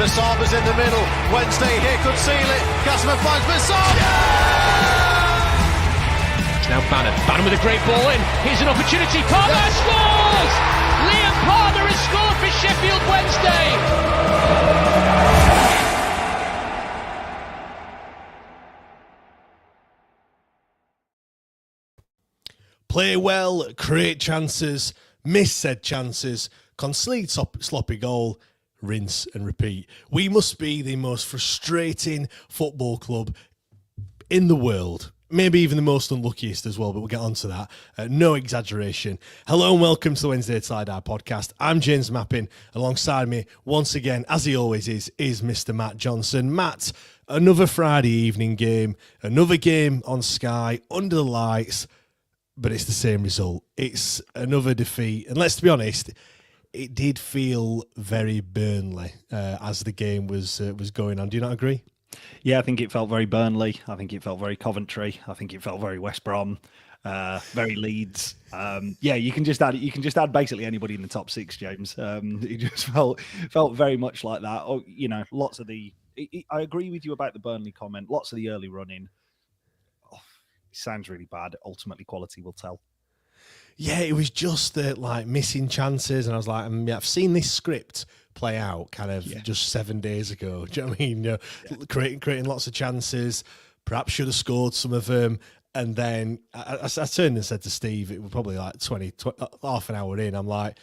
Masaba's in the middle. Wednesday here could seal it. Gassama finds Masaba. Now Bannon with a great ball in. Here's an opportunity. Palmer scores! Liam Palmer has scored for Sheffield Wednesday. Play well, create chances, miss said chances, concede sloppy goal, rinse and repeat. We must be the most frustrating football club in the world. Maybe even the most unluckiest as well, but we'll get on to that. No exaggeration. Hello and welcome to the WTID podcast. I'm James Mappin. Alongside me, once again, as he always is Mr. Matt Johnson. Matt, another Friday evening game, another game on Sky, under the lights, but it's the same result. It's another defeat. And let's be honest, it did feel very Burnley as the game was going on. Do you not agree? Yeah, I think it felt very Burnley. I think it felt very Coventry. I think it felt very West Brom, very Leeds. Yeah, you can just add basically anybody in the top six, James. It just felt very much like that. Oh, you know, lots of the. I agree with you about the Burnley comment. Lots of the early running. Oh, it sounds really bad. Ultimately, quality will tell. Yeah, it was just like missing chances, and I was like, I've seen this script play out kind of just 7 days ago. Do you know what I mean? You know, creating lots of chances, perhaps should have scored some of them. And then I turned and said to Steve, it was probably like half an hour in, I'm like,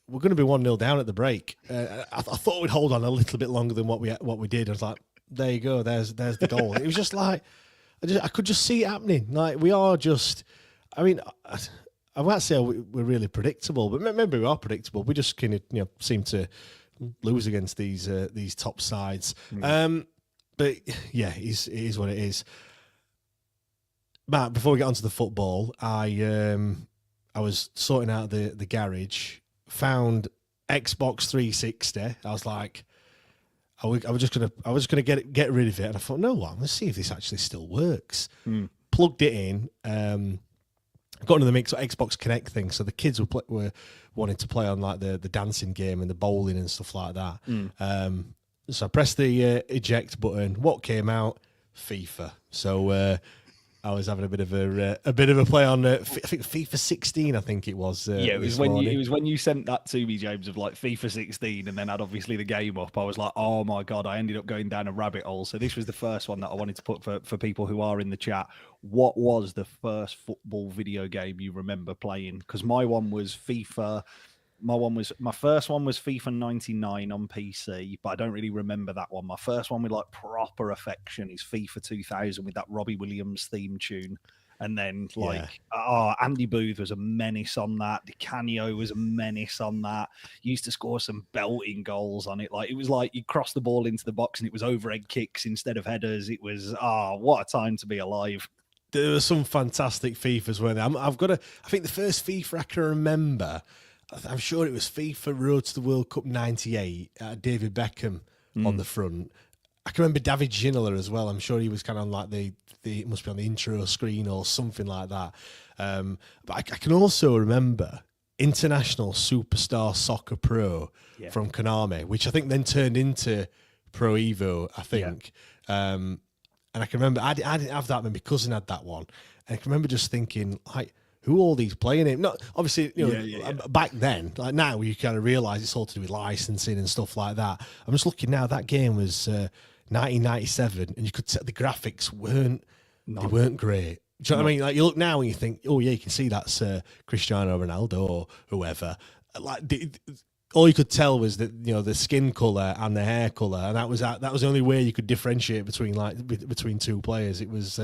we're going to be 1-0 down at the break. I thought we'd hold on a little bit longer than what we did. I was like, there you go, there's the goal. It was just like, I could just see it happening. Like, we are just, I mean, I won't say we're really predictable, but maybe we are predictable. We just kind of seem to lose against these top sides. But yeah, it is what it is. Matt, before we get onto the football, I was sorting out the garage, found Xbox 360. I was like, I was just gonna get rid of it, and I thought, no, what? Let's see if this actually still works. Plugged it in. Got into the mix Xbox Connect thing, so the kids were wanting to play on like the dancing game and the bowling and stuff like that. So I pressed the eject button. What came out? FIFA. So I was having a bit of a play on. I think FIFA 16. I think it was. It was when you sent that to me, James, of like FIFA 16, and then had obviously the game up. I was like, oh my god! I ended up going down a rabbit hole. So this was the first one that I wanted to put for people who are in the chat. What was the first football video game you remember playing? Because my first one was FIFA 99 on PC, but I don't really remember that one. My first one with like proper affection is FIFA 2000 with that Robbie Williams theme tune. And then Andy Booth was a menace on that. Di Canio was a menace on that. Used to score some belting goals on it. Like, it was like you crossed the ball into the box and it was overhead kicks instead of headers. It was, what a time to be alive. There were some fantastic FIFAs, weren't there? I think the first FIFA I can remember, I'm sure it was FIFA Road to the World Cup 98, David Beckham on the front. I can remember David Ginola as well. I'm sure he was kind of on like it must be on the intro screen or something like that. But I can also remember International Superstar Soccer Pro from Konami, which I think then turned into Pro Evo, I think. And I can remember, I didn't have that, but my cousin had that one. And I can remember just thinking, like, who are all these playing it? Not obviously, back then, like now, you kind of realise it's all to do with licensing and stuff like that. I'm just looking now, that game was 1997, and you could tell the graphics weren't great. Do you know what I mean? Like, you look now and you think, oh yeah, you can see that's Cristiano Ronaldo or whoever. Like, all you could tell was that the skin color and the hair color, and that was the only way you could differentiate between two players. It was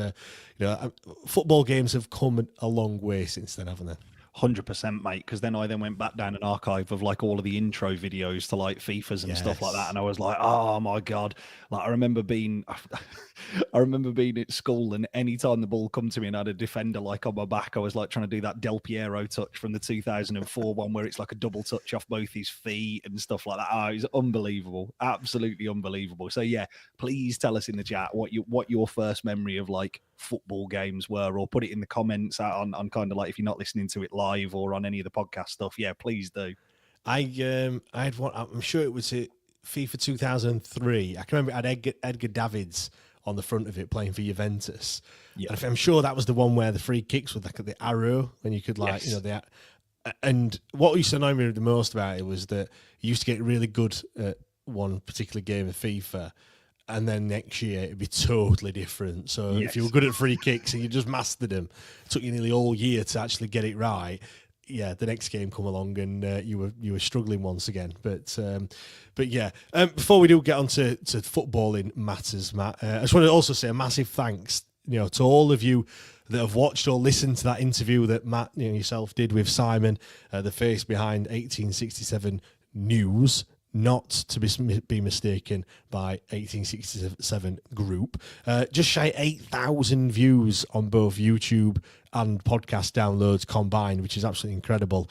football games have come a long way since then, haven't they? 100%, mate, because then I went back down an archive of like all of the intro videos to like FIFAs and stuff like that, and I was like, oh my god. Like, I remember being at school, and any time the ball come to me and I had a defender like on my back, I was like trying to do that Del Piero touch from the 2004 one where it's like a double touch off both his feet and stuff like that. Oh, it was unbelievable, absolutely unbelievable. So yeah, please tell us in the chat what your first memory of like football games were, or put it in the comments on kind of like, if you're not listening to it live or on any of the podcast stuff, yeah, please do. I had one. I'm sure it was FIFA 2003. I can remember it had Edgar Davids on the front of it playing for Juventus. Yeah. And I'm sure that was the one where the free kicks with like the arrow, when you could like, Yes. and what used to annoy me the most about it was that you used to get really good at one particular game of FIFA, and then next year it'd be totally different. So if you were good at free kicks and you just mastered them, it took you nearly all year to actually get it right. Yeah, the next game come along and you were struggling once again. But yeah, before we do get on to footballing matters, Matt, I just want to also say a massive thanks, to all of you that have watched or listened to that interview that Matt, yourself did with Simon, the face behind 1867 News, not to be mistaken by 1867 Group. Just shy 8,000 views on both YouTube and podcast downloads combined, which is absolutely incredible.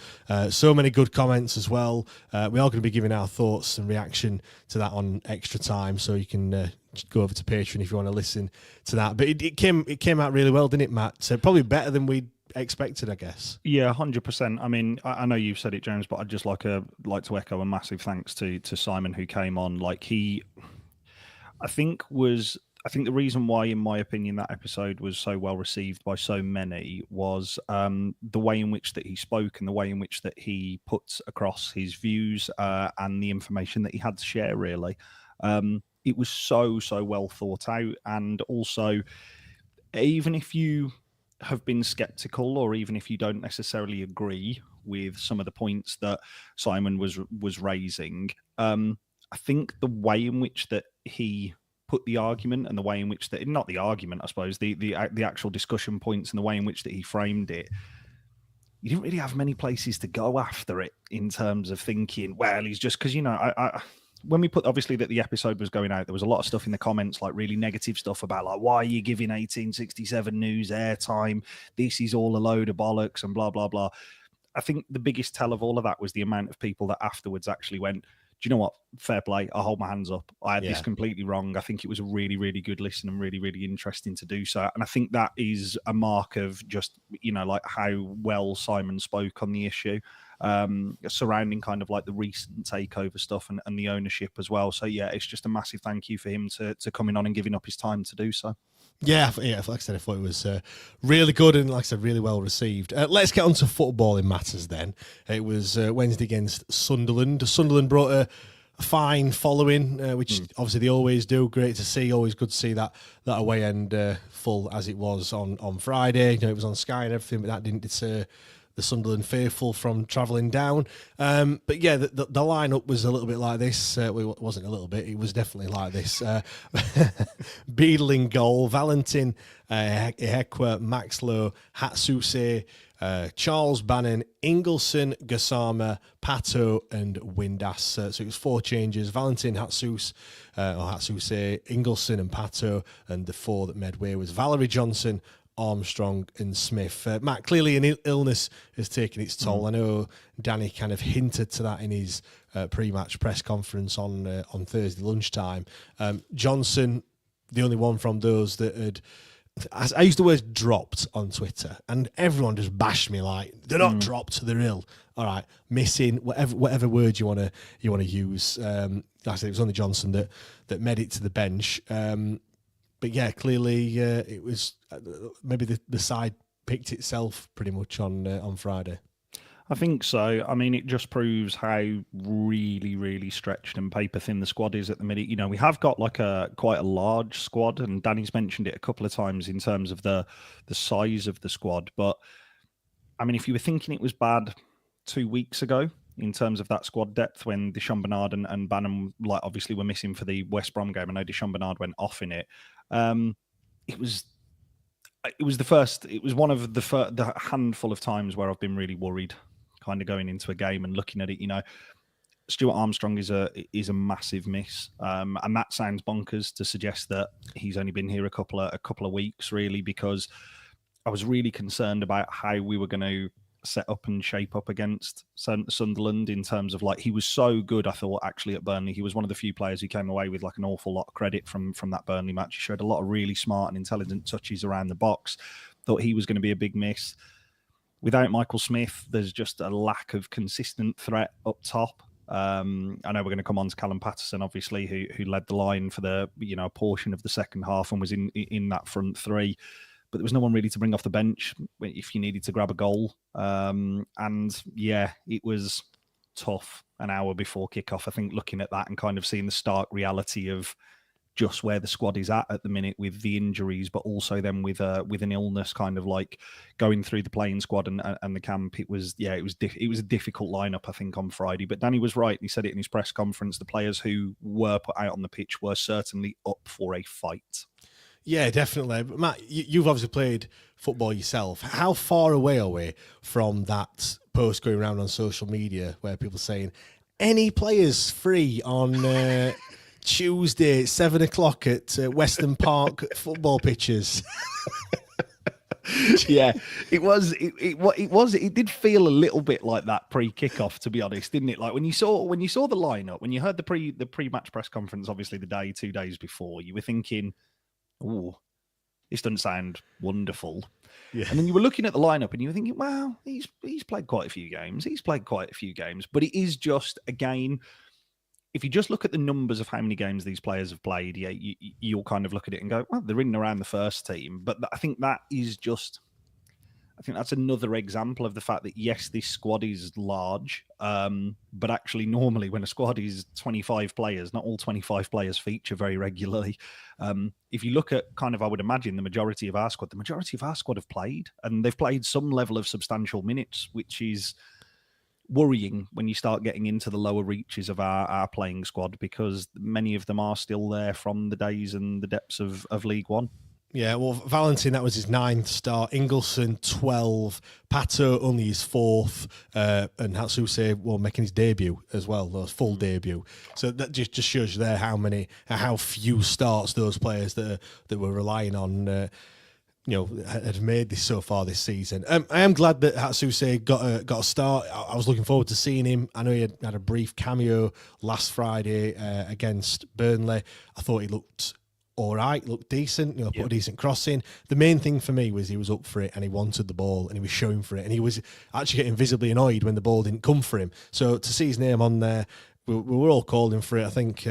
So many good comments as well. We are going to be giving our thoughts and reaction to that on Extra Time, so you can go over to Patreon if you want to listen to that. But it came out really well, didn't it, Matt? So probably better than we expected, I guess. Yeah, 100%. I mean, I know you've said it, James, but I'd just like to echo a massive thanks to Simon, who came on. Like, I think the reason why, in my opinion, that episode was so well received by so many was the way in which that he spoke and the way in which that he puts across his views and the information that he had to share, really. It was so well thought out. And also, even if you have been skeptical, or even if you don't necessarily agree with some of the points that Simon was raising, I think the way in which that he put the argument and the way in which that, not the argument, I suppose, the actual discussion points and the way in which that he framed it, you didn't really have many places to go after it in terms of thinking, well, he's just, because, when we put, obviously, that the episode was going out, there was a lot of stuff in the comments, like really negative stuff about, like, why are you giving 1867 News airtime? This is all a load of bollocks and blah, blah, blah. I think the biggest tell of all of that was the amount of people that afterwards actually went, do you know what? Fair play. I hold my hands up. I had this completely wrong. I think it was a really, really good listen and really, really interesting to do so. And I think that is a mark of just, like how well Simon spoke on the issue. Surrounding kind of like the recent takeover stuff and the ownership as well. So yeah, it's just a massive thank you for him to coming on and giving up his time to do so. Yeah, like I said, I thought it was really good and, like I said, really well received. Let's get on to footballing matters then. It was Wednesday against Sunderland. Sunderland brought a fine following, which obviously they always do. Great to see, always good to see that away end full as it was on Friday. It was on Sky and everything, but that didn't deter the Sunderland faithful from travelling down. But yeah, the lineup was a little bit like this. It wasn't a little bit, it was definitely like this. Beadle in goal, Valentin, Ehekwa, Maxlow, Hatsuse, Charles Bannon, Ingleson, Gassama, Pato, and Windass. So it was 4 changes: Valentin, Hatsuse, Ingleson, and Pato. And the 4 that made way was Valerie Johnson, Armstrong, and Smith. Matt, clearly an illness has taken its toll. I know Danny kind of hinted to that in his pre-match press conference on Thursday lunchtime. Johnson, the only one from those that had, I used the word dropped on Twitter, and everyone just bashed me like, they're not dropped, they're ill. All right, missing, whatever word you want to use. Like I said, it was only Johnson that made it to the bench. But yeah, clearly it was maybe the side picked itself pretty much on Friday. I think so. I mean, it just proves how really, really stretched and paper thin the squad is at the minute. We have got like quite a large squad, and Danny's mentioned it a couple of times in terms of the size of the squad. But I mean, if you were thinking it was bad 2 weeks ago in terms of that squad depth, when Deschamps Bernard and Bannon, like, obviously were missing for the West Brom game, I know Deschamps Bernard went off in it. It was one of the handful of times where I've been really worried, kind of going into a game and looking at it. Stuart Armstrong is a massive miss, and that sounds bonkers to suggest that he's only been here a couple of weeks, really, because I was really concerned about how we were going to set up and shape up against Sunderland in terms of, like, he was so good, I thought, actually, at Burnley. He was one of the few players who came away with like an awful lot of credit from that Burnley match. He showed a lot of really smart and intelligent touches around the box. Thought he was going to be a big miss. Without Michael Smith, there's just a lack of consistent threat up top. I know we're going to come on to Callum Patterson, obviously, who led the line for the a portion of the second half and was in that front three. But there was no one really to bring off the bench if you needed to grab a goal. And yeah, it was tough an hour before kickoff. I think looking at that and kind of seeing the stark reality of just where the squad is at the minute with the injuries, but also then with an illness kind of like going through the playing squad and the camp. It was a difficult lineup, I think, on Friday. But Danny was right. He said it in his press conference. The players who were put out on the pitch were certainly up for a fight. Yeah, definitely. But Matt, you've obviously played football yourself. How far away are we from that post going around on social media where people are saying, any players free on Tuesday, 7 o'clock at Western Park football pitches? Yeah, it did feel a little bit like that pre-kickoff, to be honest, didn't it? Like when you saw the lineup, when you heard the pre-match press conference, obviously the 2 days before, you were thinking, oh, this doesn't sound wonderful. Yeah. And then you were looking at the lineup and you were thinking, wow, he's played quite a few games. But it is just, again, if you just look at the numbers of how many games these players have played, yeah, you'll kind of look at it and go, well, they're in and around the first team. But I think that's another example of the fact that, yes, this squad is large, but actually normally when a squad is 25 players, not all 25 players feature very regularly. If you look at kind of, I would imagine the majority of our squad have played, and they've played some level of substantial minutes, which is worrying when you start getting into the lower reaches of our playing squad, because many of them are still there from the days and the depths of League One. Yeah, well, Valentin, that was his 9th start. Ingelsson, 12. Pato, only his 4th. And Hatsuse, well, making his debut as well, those full debut. So that just shows you there how few starts those players that were relying on, had made this so far this season. I am glad that Hatsuse got a start. I was looking forward to seeing him. I know he had a brief cameo last Friday against Burnley. I thought he looked all right, looked decent, put a decent cross in. The main thing for me was he was up for it and he wanted the ball and he was showing for it, and he was actually getting visibly annoyed when the ball didn't come for him. So to see his name on there, we were all calling for it. I think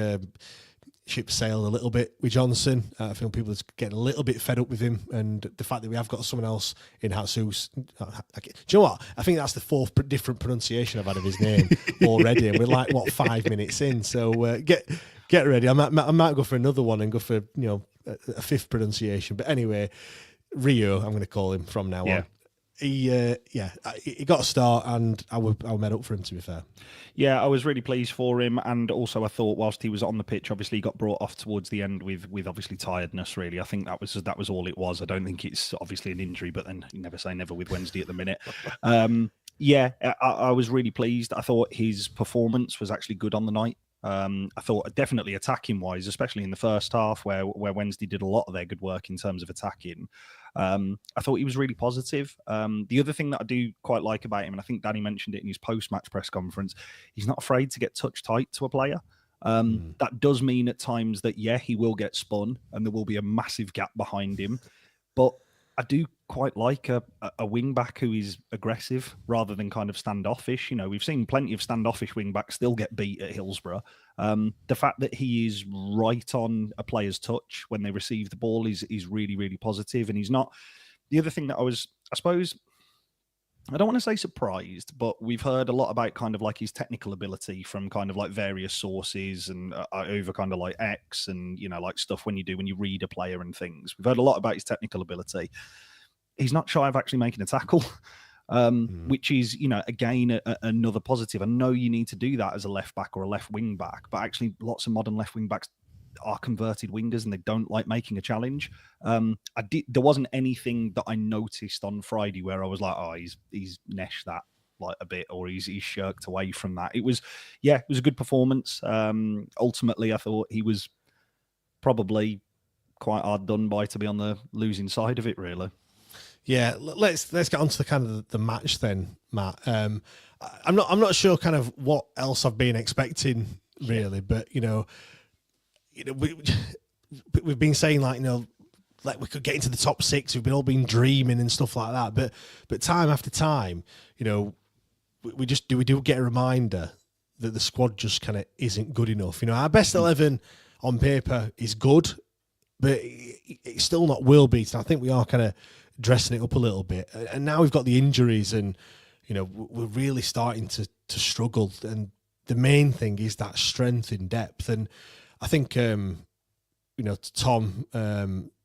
ship sailed a little bit with Johnson. I feel people are getting a little bit fed up with him, and the fact that we have got someone else in Hatsus. Do you know what? I think that's the 4th different pronunciation I've had of his name already, and we're like 5 minutes in. So get ready. I might go for another one and go for a 5th pronunciation. But anyway, Rio, I'm going to call him from now on. He got a start, and I made up for him, to be fair. Yeah, I was really pleased for him, and also I thought whilst he was on the pitch, obviously he got brought off towards the end with obviously tiredness. Really, I think that was all it was. I don't think it's obviously an injury, but then you never say never with Wednesday at the minute. I was really pleased. I thought his performance was actually good on the night. I thought definitely attacking wise, especially in the first half where Wednesday did a lot of their good work in terms of attacking. I thought he was really positive. The other thing that I do quite like about him, and I think Danny mentioned it in his post-match press conference, he's not afraid to get touch tight to a player. That does mean at times that, he will get spun and there will be a massive gap behind him. But I do quite like a wing back who is aggressive rather than kind of standoffish. We've seen plenty of standoffish wing backs still get beat at Hillsborough. The fact that he is right on a player's touch when they receive the ball is really, really positive. And he's not. The other thing that I suppose, I don't want to say surprised, but we've heard a lot about kind of like his technical ability from kind of like various sources and over kind of like X and, like stuff when you read a player and things. We've heard a lot about his technical ability. He's not shy of actually making a tackle, which is, again, another positive. I know you need to do that as a left back or a left wing back, but actually lots of modern left wing backs are converted wingers and they don't like making a challenge. There wasn't anything that I noticed on Friday where I was like, oh, he's neshed that like a bit, or he's shirked away from that. It was a good performance. Ultimately, I thought he was probably quite hard done by to be on the losing side of it, really. Yeah, let's get on to the kind of the match then, Matt. I'm not sure kind of what else I've been expecting really, but we've been saying like we could get into the top 6. We've all been dreaming and stuff like that, but time after time, we do get a reminder that the squad just kind of isn't good enough. Our best 11 on paper is good, but it's still not world beating. I think we are kind of dressing it up a little bit. And now we've got the injuries and, we're really starting to struggle. And the main thing is that strength in depth. And I think, Tom,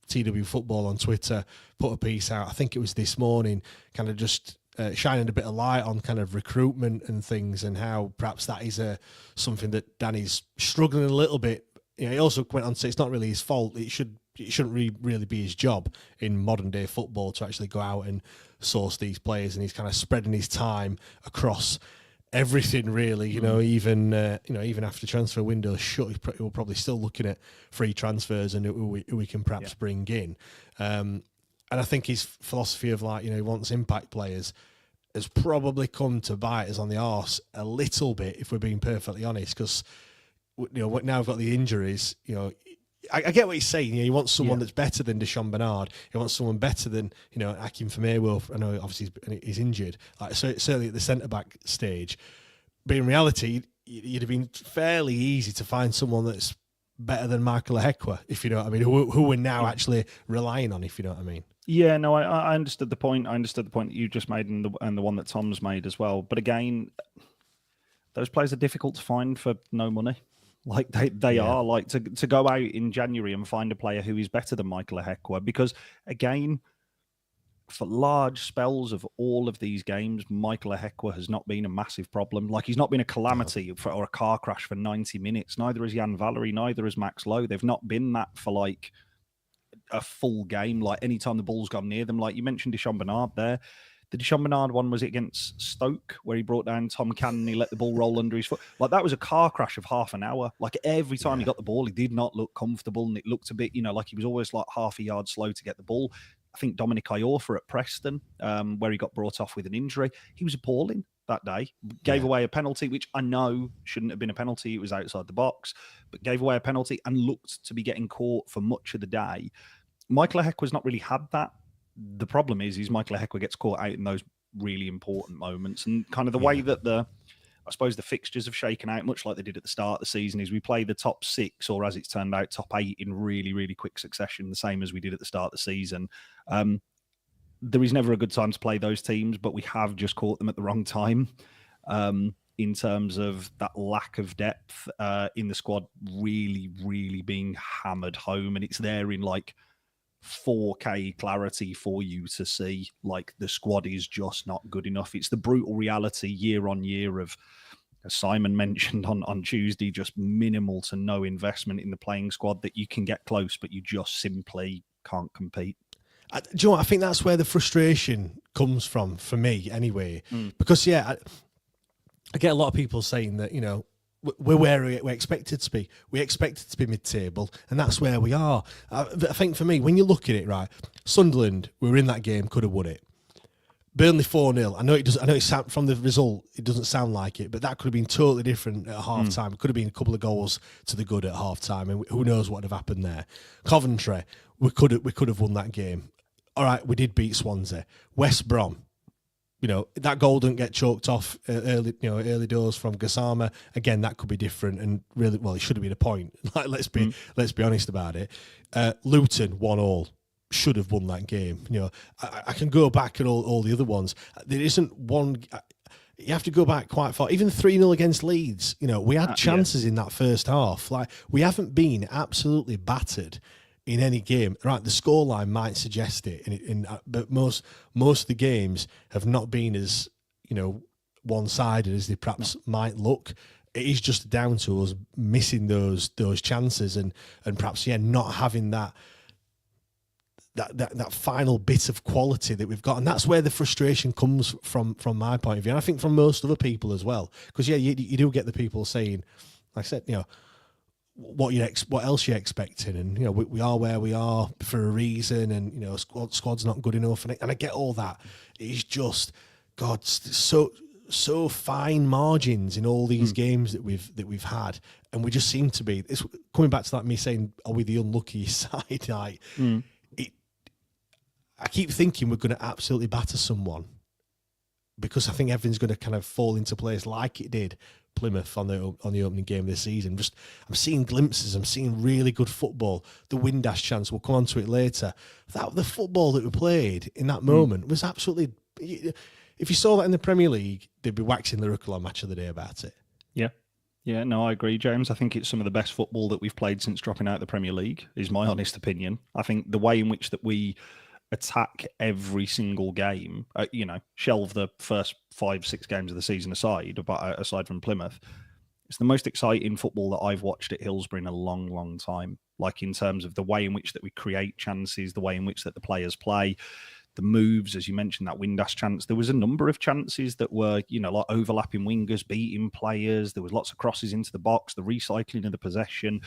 TW Football on Twitter put a piece out, I think it was this morning, kind of just shining a bit of light on kind of recruitment and things and how perhaps that is something that Danny's struggling a little bit. He also went on to say it's not really his fault. It shouldn't really be his job in modern day football to actually go out and source these players, and he's kind of spreading his time across everything really. Even after transfer windows shut, we're probably still looking at free transfers and who we can perhaps bring in. And I think his philosophy of he wants impact players has probably come to bite us on the arse a little bit, if we're being perfectly honest, because now we've got the injuries. I get what he's saying. He wants someone that's better than Deshaun Bernard. He wants someone better than Akin Famewo. I know obviously he's injured. Certainly at the centre back stage, but in reality, you'd have been fairly easy to find someone that's better than Michael Ehekwa, if you know what I mean. Who we're now actually relying on, if you know what I mean. Yeah, no, I understood the point. I understood the point that you just made and the one that Tom's made as well. But again, those players are difficult to find for no money. Like they are to go out in January and find a player who is better than Michael Ehekwa, because again, for large spells of all of these games, Michael Ehekwa has not been a massive problem. Like, he's not been a calamity or a car crash for 90 minutes. Neither has Jan Valery, neither has Max Lowe. They've not been that for like a full game. Like, anytime the ball's gone near them, like you mentioned Deshaun Bernard there. The Deshaun Bernard one, was it against Stoke, where he brought down Tom Cannon, he let the ball roll under his foot? Like, that was a car crash of half an hour. Like, every time he got the ball, he did not look comfortable, and it looked a bit, like he was always like half a yard slow to get the ball. I think Dominic Iorfa at Preston, where he got brought off with an injury, he was appalling that day. Gave away a penalty, which I know shouldn't have been a penalty. It was outside the box, but gave away a penalty and looked to be getting caught for much of the day. Michael Ehekwa's not really had that. The problem is Michael Ehekwa gets caught out in those really important moments, and kind of the way that I suppose the fixtures have shaken out, much like they did at the start of the season, is we play the top 6, or as it's turned out, top 8 in really, really quick succession, the same as we did at the start of the season. There is never a good time to play those teams, but we have just caught them at the wrong time in terms of that lack of depth in the squad really, really being hammered home. And it's there in like 4K clarity for you to see. Like, the squad is just not good enough. It's the brutal reality year on year of, as Simon mentioned on Tuesday, just minimal to no investment in the playing squad, that you can get close, but you just simply can't compete. Do you know what? I think that's where the frustration comes from, for me anyway. Because, I get a lot of people saying that, we're where we expected to be. We expected to be mid-table, and that's where we are. I think for me, when you look at it, right, Sunderland, we were in that game, could have won it. Burnley 4-0. I know it doesn't. I know it's from the result, it doesn't sound like it, but that could have been totally different at half time. It could have been a couple of goals to the good at half time, and who knows what would have happened there. Coventry, we could have won that game. All right, we did beat Swansea. West Brom, that goal didn't get choked off early doors from Gassama. Again, that could be different, and really, well, it should have been a point. Like, let's be honest about it. Luton 1-1, should have won that game. I can go back at all the other ones. There isn't one. You have to go back quite far. Even 3-0 against Leeds. We had chances in that first half. Like, we haven't been absolutely battered in any game. Right, the scoreline might suggest it, but most of the games have not been as one-sided as they perhaps might look. It is just down to us missing those chances and perhaps not having that final bit of quality that we've got, and that's where the frustration comes from my point of view, and I think from most other people as well. Because you do get the people saying, like I said, what else you're expecting, and we are where we are for a reason, and squad's not good enough, and I get all that. It's just, God, so fine margins in all these games that we've had, and we just seem to be. It's coming back to that, me saying, are we the unlucky side? Like, I keep thinking we're going to absolutely batter someone, because I think everything's going to kind of fall into place like it did Plymouth on the opening game of the season. I'm seeing glimpses. I'm seeing really good football. The Windass chance, we'll come on to it later. The football that we played in that moment was absolutely. If you saw that in the Premier League, they'd be waxing lyrical on Match of the Day about it. Yeah, no, I agree, James. I think it's some of the best football that we've played since dropping out of the Premier League, is my honest opinion. I think the way in which that we attack every single game, shelve the first 5-6 games of the season aside from Plymouth, it's the most exciting football that I've watched at Hillsborough in a long, long time. Like in terms of the way in which that we create chances, the way in which that the players play, the moves, as you mentioned, that Windass chance. There was a number of chances that were, like overlapping wingers, beating players. There was lots of crosses into the box, the recycling of the possession.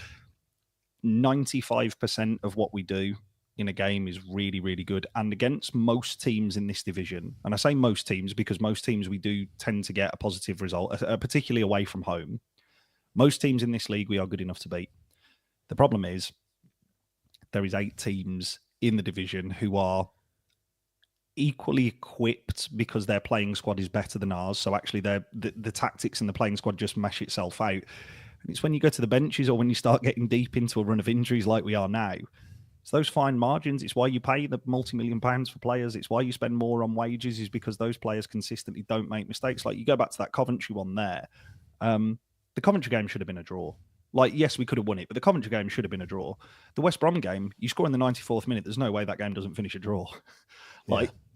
95% of what we do in a game is really, really good. And against most teams in this division, and I say most teams because most teams we do tend to get a positive result, particularly away from home. Most teams in this league we are good enough to beat. The problem is there is 8 teams in the division who are equally equipped because their playing squad is better than ours. So actually the tactics in the playing squad just mesh itself out. And it's when you go to the benches or when you start getting deep into a run of injuries like we are now, it's those fine margins. It's why you pay the multi-million pounds for players. It's why you spend more on wages, is because those players consistently don't make mistakes. Like you go back to that Coventry one there. The Coventry game should have been a draw. Like, yes, we could have won it, but the Coventry game should have been a draw. The West Brom game, you score in the 94th minute. There's no way that game doesn't finish a draw.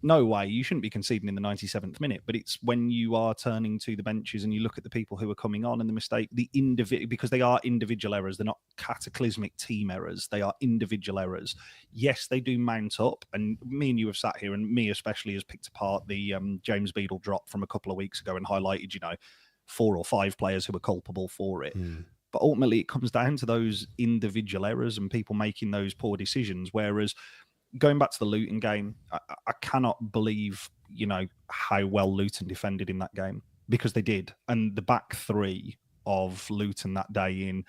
No way. You shouldn't be conceding in the 97th minute. But it's when you are turning to the benches and you look at the people who are coming on and the mistake, because they are individual errors. They're not cataclysmic team errors. They are individual errors. Yes, they do mount up. And me and you have sat here, and me especially has picked apart the James Beadle drop from a couple of weeks ago and highlighted, 4 or 5 players who were culpable for it. But ultimately, it comes down to those individual errors and people making those poor decisions. Whereas going back to the Luton game, I cannot believe, how well Luton defended in that game, because they did. And the back 3 of Luton that day in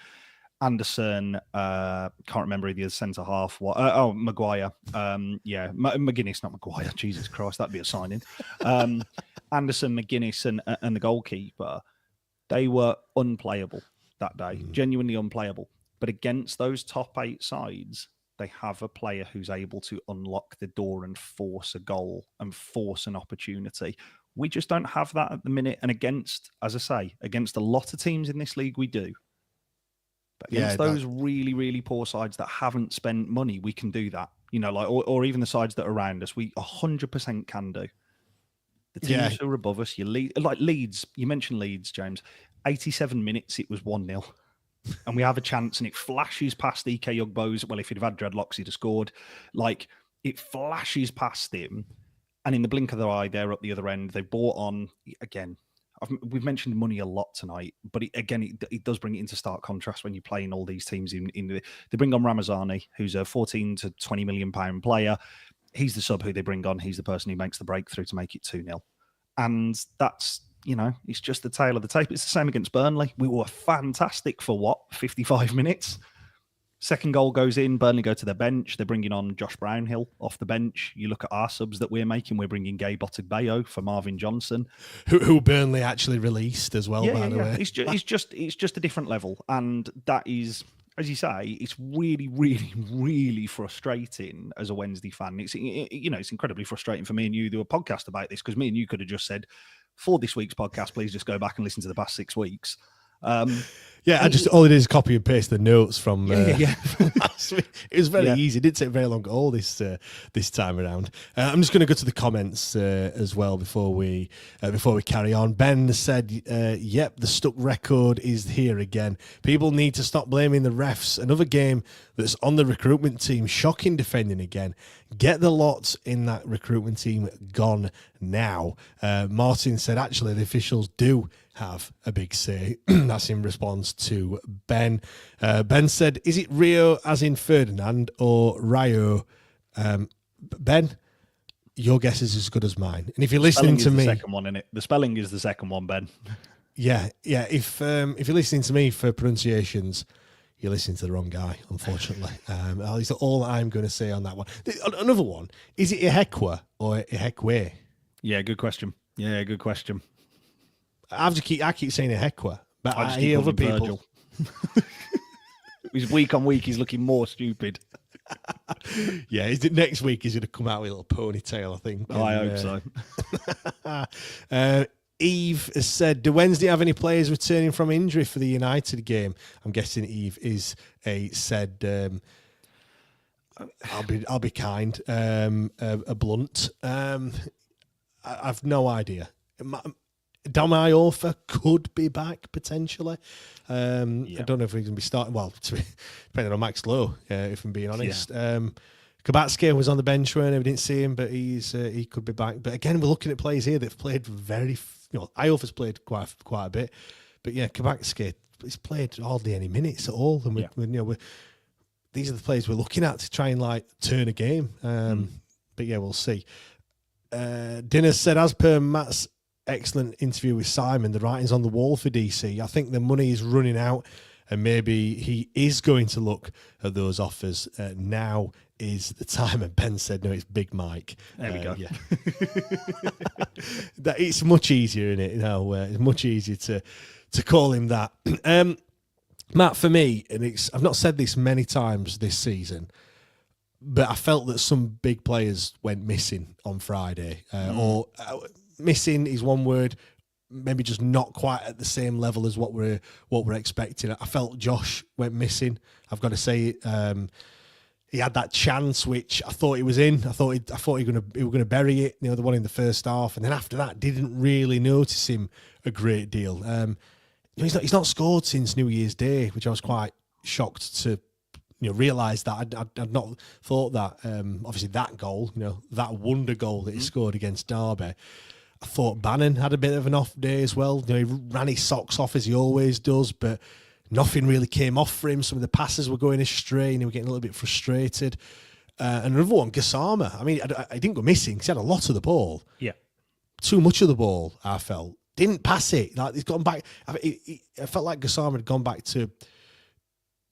Anderson, can't remember the other centre half. Maguire. McGuinness, not Maguire. Jesus Christ, that'd be a signing. Anderson, McGuinness, and the goalkeeper, they were unplayable that day, genuinely unplayable. But against those top 8 sides, they have a player who's able to unlock the door and force a goal and force an opportunity. We just don't have that at the minute. And against a lot of teams in this league, we do. But against those really, really poor sides that haven't spent money, we can do that. Or even the sides that are around us, we 100% can do. The teams who are above us, like Leeds, you mentioned Leeds, James. 87 minutes, it was 1-0. And we have a chance and it flashes past EK Ugbo's. Well, if he'd have had dreadlocks, he'd have scored. Like, it flashes past him. And in the blink of their eye, they're up the other end. They bought on, again, we've mentioned money a lot tonight, but it does bring it into stark contrast when you're playing all these teams. They bring on Ramazani, who's a 14 to 20 million pound player. He's the sub who they bring on. He's the person who makes the breakthrough to make it 2-0. And that's, it's just the tail of the tape. It's the same against Burnley. We were fantastic for 55 minutes. Second goal goes in. Burnley go to their bench. They're bringing on Josh Brownhill off the bench. You look at our subs that we're making. We're bringing Gabe Otegbayo for Marvin Johnson, who Burnley actually released as well. By the way, it's just a different level, and that is, as you say, it's really, really, really frustrating as a Wednesday fan. It's incredibly frustrating for me and you to do a podcast about this, because me and you could have just said, for this week's podcast, please just go back and listen to the past 6 weeks. All it is copy and paste the notes from last week. It was very easy. It didn't take very long at all this time around. I'm just going to go to the comments as well before we carry on. Ben said, "Yep, the stuck record is here again. People need to stop blaming the refs. Another game that's on the recruitment team. Shocking defending again. Get the lot in that recruitment team gone now." Martin said, actually, the officials do have a big say. That's in response to Ben. Ben said, is it Rio as in Ferdinand or Rio? Ben, your guess is as good as mine. And if you're listening to me... The second one, innit? The spelling is the second one, Ben. Yeah. If you're listening to me for pronunciations, you're listening to the wrong guy, unfortunately. At least all I'm going to say on that one. Another one, is it Ihekwe or Ihekwe? Yeah, good question. I keep saying Ihekwe But I just I keep hear other calling people. Virgil. He's week on week, he's looking more stupid. Yeah, is it next week? He's going to come out with a little ponytail, I think. Oh, I hope so. Eve has said, do Wednesday have any players returning from injury for the United game? I'm guessing Eve is said. I'll be kind. A blunt. I've no idea. Damai Orfa could be back potentially. I don't know if he's going to be starting. Well, depending on Max Lowe, if I'm being honest. Yeah. Kabatske was on the bench when we didn't see him, but he could be back. But again, we're looking at players here that've played very. Iorfa's played quite a bit, but yeah, Kabatske he's played hardly any minutes at all, and these are the players we're looking at to try and turn a game. But yeah, we'll see. Dinner said, as per Matt's excellent interview with Simon, the writing's on the wall for DC. I think the money is running out, and maybe he is going to look at those offers. Now is the time. And Ben said, no, it's Big Mike. There we go. Yeah. It's much easier, isn't it? It's much easier to call him that. Matt, for me, and I've not said this many times this season, but I felt that some big players went missing on Friday. Missing is one word, maybe just not quite at the same level as what we're expecting. I felt Josh went missing. I've got to say it. He had that chance which I thought he was in. I thought he were going to bury it. The one in the first half, and then after that, didn't really notice him a great deal. He's not scored since New Year's Day, which I was quite shocked to realise that. I'd not thought that. Obviously, that goal, that wonder goal that he scored against Derby. I thought Bannon had a bit of an off day as well. He ran his socks off as he always does, but nothing really came off for him. Some of the passes were going astray, and he was getting a little bit frustrated. And another one, Gassama. I mean, I didn't go missing because he had a lot of the ball. Yeah. Too much of the ball, I felt. Didn't pass it. He's gone back. I felt like Gassama had gone back to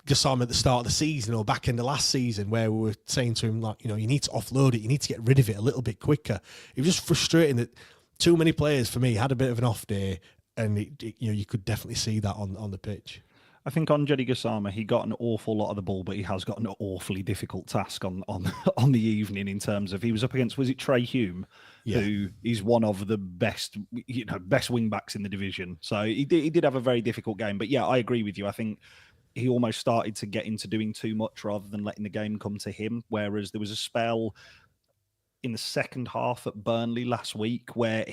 Gassama at the start of the season or back in the last season, where we were saying to him, you need to offload it. You need to get rid of it a little bit quicker. It was just frustrating that too many players, for me, had a bit of an off day, and you could definitely see that on the pitch. I think on Jeddy Gassama, he got an awful lot of the ball, but he has got an awfully difficult task on the evening in terms of, he was up against, was it Trey Hume, who is one of the best wing backs in the division. So he did have a very difficult game. But yeah, I agree with you. I think he almost started to get into doing too much rather than letting the game come to him. Whereas there was a spell in the second half at Burnley last week where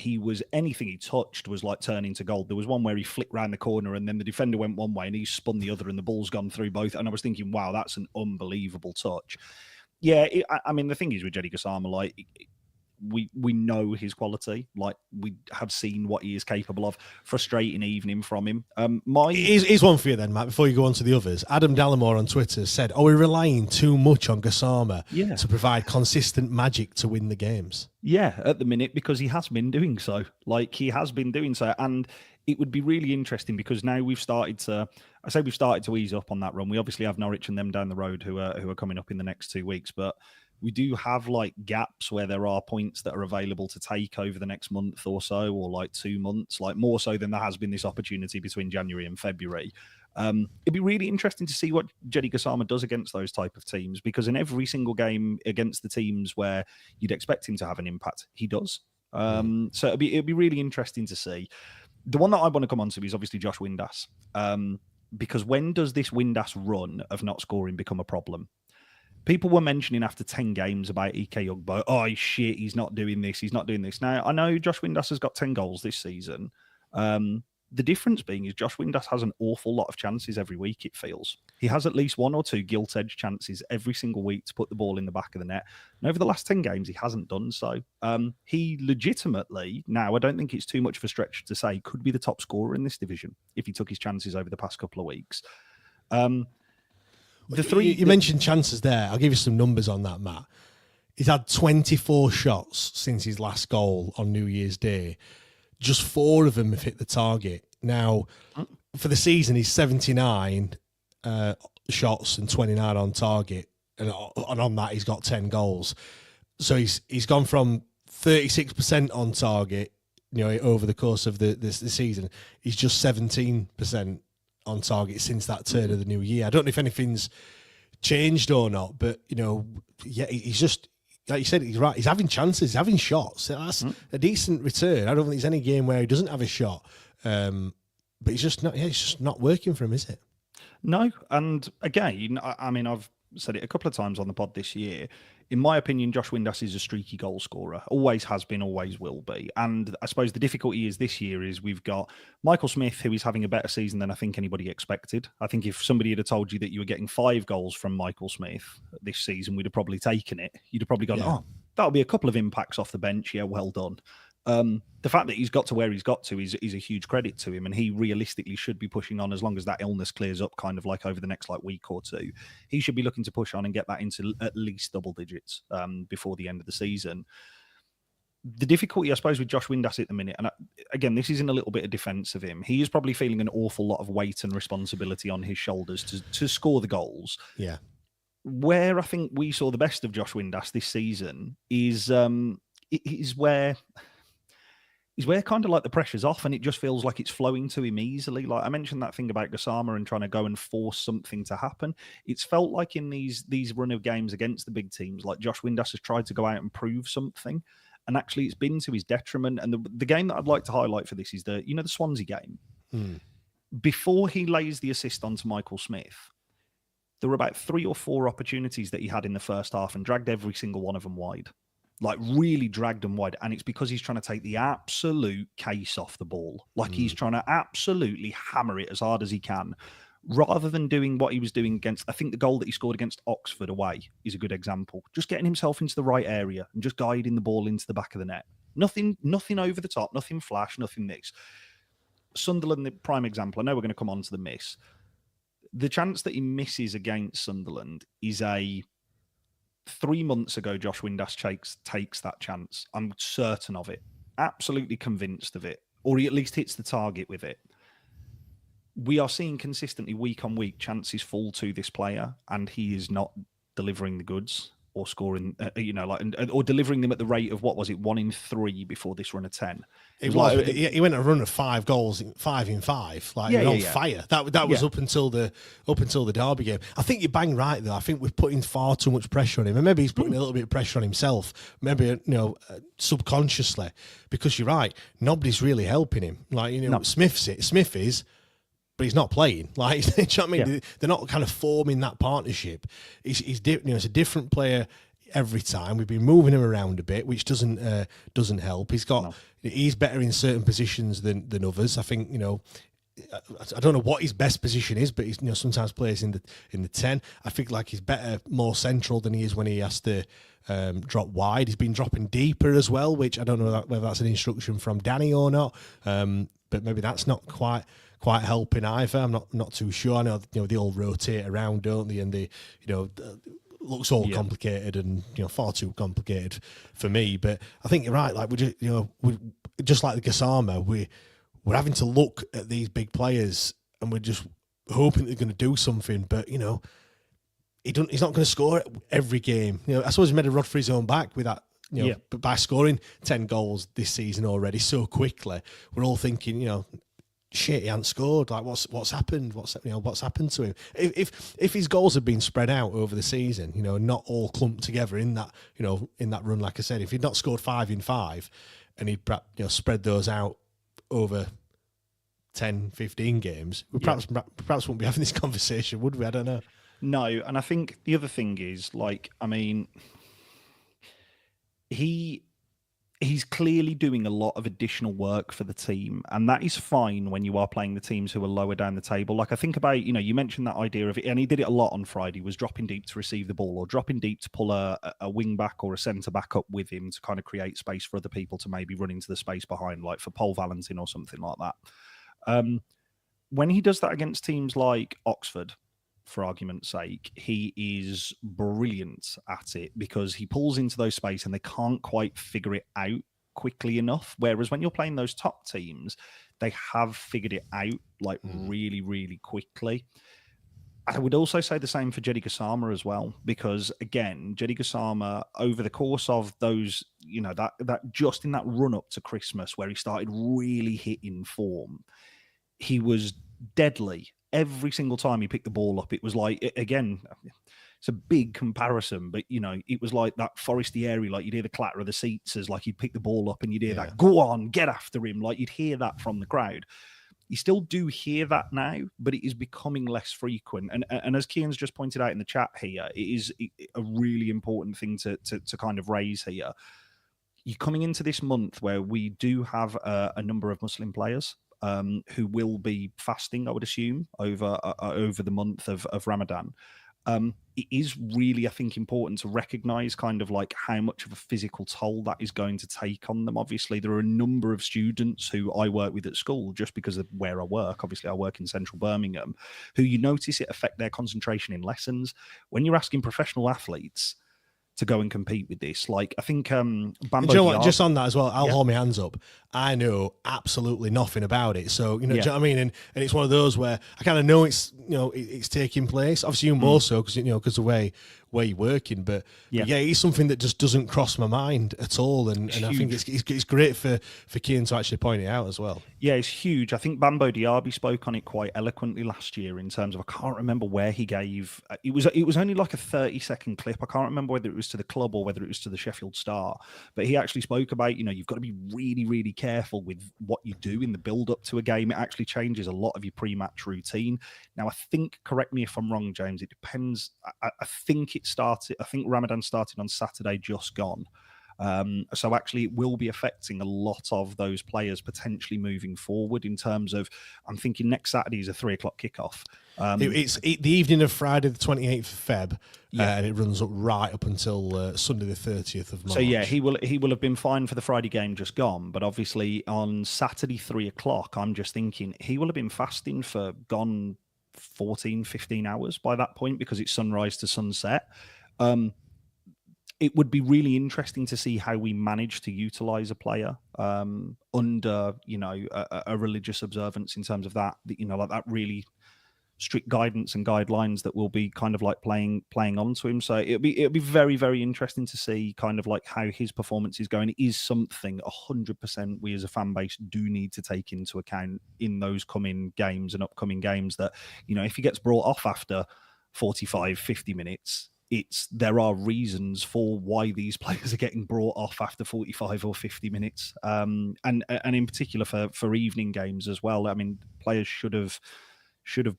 anything he touched was like turning to gold. There was one where he flicked round the corner and then the defender went one way and he spun the other and the ball's gone through both. And I was thinking, wow, that's an unbelievable touch. Yeah, I mean, the thing is with Jeddy Gassama, we know his quality. We have seen what he is capable of. Frustrating evening from him. Here's one for you then, Matt, before you go on to the others. Adam Dallimore on Twitter said, are we relying too much on Gassama to provide consistent magic to win the games? Yeah, at the minute, because he has been doing so. He has been doing so. And it would be really interesting because now we've started to ease up on that run. We obviously have Norwich and them down the road who are coming up in the next 2 weeks, but we do have gaps where there are points that are available to take over the next month or so, or 2 months, more so than there has been this opportunity between January and February. It'd be really interesting to see what Jeddy Gassama does against those type of teams, because in every single game against the teams where you'd expect him to have an impact, he does. So it'd be really interesting to see. The one that I want to come on to is obviously Josh Windass, because when does this Windass run of not scoring become a problem? People were mentioning after 10 games about Ike Ugbo, oh shit, he's not doing this, he's not doing this. Now, I know Josh Windass has got 10 goals this season. The difference being is Josh Windass has an awful lot of chances every week, it feels. He has at least 1 or 2 gilt-edged chances every single week to put the ball in the back of the net. And over the last 10 games, he hasn't done so. He legitimately, now I don't think it's too much of a stretch to say, could be the top scorer in this division if he took his chances over the past couple of weeks. You mentioned chances there. I'll give you some numbers on that, Matt. He's had 24 shots since his last goal on New Year's Day. Just 4 of them have hit the target. Now, for the season, he's 79 shots and 29 on target. And on that, he's got 10 goals. So he's gone from 36% on target over the course of the season, he's just 17% on target since that turn of the new year. I don't know if anything's changed or not, but he's just, like you said, he's right. He's having chances, he's having shots. That's a decent return. I don't think there's any game where he doesn't have a shot. But he's just not. Yeah, it's just not working for him, is it? No. And again, I mean, I've said it a couple of times on the pod this year. In my opinion, Josh Windass is a streaky goal scorer. Always has been, always will be. And I suppose the difficulty is this year is we've got Michael Smith, who is having a better season than I think anybody expected. I think if somebody had told you that you were getting 5 goals from Michael Smith this season, we'd have probably taken it. You'd have probably gone, oh, that'll be a couple of impacts off the bench. Yeah, well done. The fact that he's got to where he's got to is a huge credit to him, and he realistically should be pushing on as long as that illness clears up, kind of like over the next week or two. He should be looking to push on and get that into at least double digits before the end of the season. The difficulty, I suppose, with Josh Windass at the minute, and again, this is in a little bit of defence of him, he is probably feeling an awful lot of weight and responsibility on his shoulders to score the goals. Yeah. Where I think we saw the best of Josh Windass this season is where kind of like the pressure's off and it just feels like it's flowing to him easily. Like I mentioned that thing about Gassama and trying to go and force something to happen. It's felt like in these run of games against the big teams, like Josh Windass has tried to go out and prove something, and actually it's been to his detriment. And the game that I'd like to highlight for this is the Swansea game. Before he lays the assist onto Michael Smith, there were about 3 or 4 opportunities that he had in the first half and dragged every single one of them wide. Like really dragged them wide. And it's because he's trying to take the absolute case off the ball. Like he's trying to absolutely hammer it as hard as he can, rather than doing what he was doing against, I think the goal that he scored against Oxford away is a good example. Just getting himself into the right area and just guiding the ball into the back of the net. Nothing over the top, nothing flash, nothing this. Sunderland, the prime example. I know we're going to come on to the miss. The chance that he misses against Sunderland is 3 months ago, Josh Windass takes that chance. I'm certain of it. Absolutely convinced of it. Or he at least hits the target with it. We are seeing consistently week on week chances fall to this player, and he is not delivering the goods or scoring, or delivering them at the rate of, 1 in 3 before this run of 10. He went a run of 5 goals, 5 in 5, on fire. That was up until the Derby game. I think you're bang right though. I think we're putting far too much pressure on him, and maybe he's putting a little bit of pressure on himself, maybe subconsciously, because you're right. Nobody's really helping him. No. Smith is. But he's not playing. Do you know what I mean? Yeah. They're not kind of forming that partnership. It's a different player every time. We've been moving him around a bit, which doesn't help. He's better in certain positions than others. I think I don't know what his best position is, but he's sometimes plays in the 10. I think he's better more central than he is when he has to drop wide. He's been dropping deeper as well, which I don't know whether that's an instruction from Danny or not. But maybe that's not quite helping either. I'm not too sure. I know they all rotate around, don't they? And they looks all complicated and far too complicated for me. But I think you're right. We just like the Gassama, we're having to look at these big players and we're just hoping they're going to do something. But he's not going to score every game. I suppose he made a rod for his own back with that. But by scoring 10 goals this season already so quickly, we're all thinking, shit, he hasn't scored. What's happened? What's happened to him? If his goals had been spread out over the season, not all clumped together in that run, like I said, if he'd not scored 5 in 5, and he'd perhaps spread those out over 10, 15 games, we perhaps wouldn't be having this conversation, would we? I don't know. No, and I think the other thing is, he's clearly doing a lot of additional work for the team, and that is fine when you are playing the teams who are lower down the table. I think about, you mentioned that idea of it, and he did it a lot on Friday, was dropping deep to receive the ball or dropping deep to pull a wing back or a centre back up with him to kind of create space for other people to maybe run into the space behind, like for Paul Valentin or something like that. When he does that against teams like Oxford, for argument's sake, he is brilliant at it because he pulls into those space and they can't quite figure it out quickly enough. Whereas when you're playing those top teams, they have figured it out really, really quickly. I would also say the same for Jedi Gassama as well, because again, Jedi Gassama, over the course of those, that just in that run up to Christmas where he started really hitting form, he was deadly. Every single time he picked the ball up, it was like, again, it's a big comparison, but it was like that foresty area, like you'd hear the clatter of the seats as like he'd pick the ball up and you'd hear that, go on, get after him. Like you'd hear that from the crowd. You still do hear that now, but it is becoming less frequent. And as Kian's just pointed out in the chat here, it is a really important thing to kind of raise here. You're coming into this month where we do have a number of Muslim players who will be fasting, I would assume, over the month of Ramadan. It is really, I think, important to recognize kind of like how much of a physical toll that is going to take on them. Obviously, there are a number of students who I work with at school, just because of where I work. Obviously, I work in central Birmingham, who you notice it affect their concentration in lessons. When you're asking professional athletes to go and compete with this, like I think Bambo you know what, Diab, just on that as well, I'll hold my hands up. I know absolutely nothing about it, so do you know what I mean? And it's one of those where I kind of know it's it's taking place. Obviously, you more so because because the way you're working, but it's something that just doesn't cross my mind at all. And I think it's great for Kian to actually point it out as well. Yeah, it's huge. I think Bambo Diaby spoke on it quite eloquently last year in terms of, I can't remember where he gave. It was only like a 30-second clip. I can't remember whether it was to the club or whether it was to the Sheffield Star, but he actually spoke about you've got to be really, really careful with what you do in the build up to a game. It actually changes a lot of your pre-match routine. Now, I think, correct me if I'm wrong, James, it depends. I think Ramadan started on Saturday just gone. So actually it will be affecting a lot of those players potentially moving forward in terms of, I'm thinking next Saturday is a 3:00 kickoff. It's the evening of Friday the 28th of Feb, and it runs up right up until Sunday the 30th of March. So he will have been fine for the Friday game just gone, but obviously on Saturday 3:00, I'm just thinking he will have been fasting for 14, 15 hours by that point, because it's sunrise to sunset. It would be really interesting to see how we manage to utilize a player under, a religious observance in terms of that, like that really strict guidance and guidelines that will be kind of like playing onto him. So it'll be very, very interesting to see kind of like how his performance is going. It is something 100% we as a fan base do need to take into account in those coming games and upcoming games, that, if he gets brought off after 45, 50 minutes, there are reasons for why these players are getting brought off after 45 or 50 minutes. And in particular for evening games as well. I mean, players should have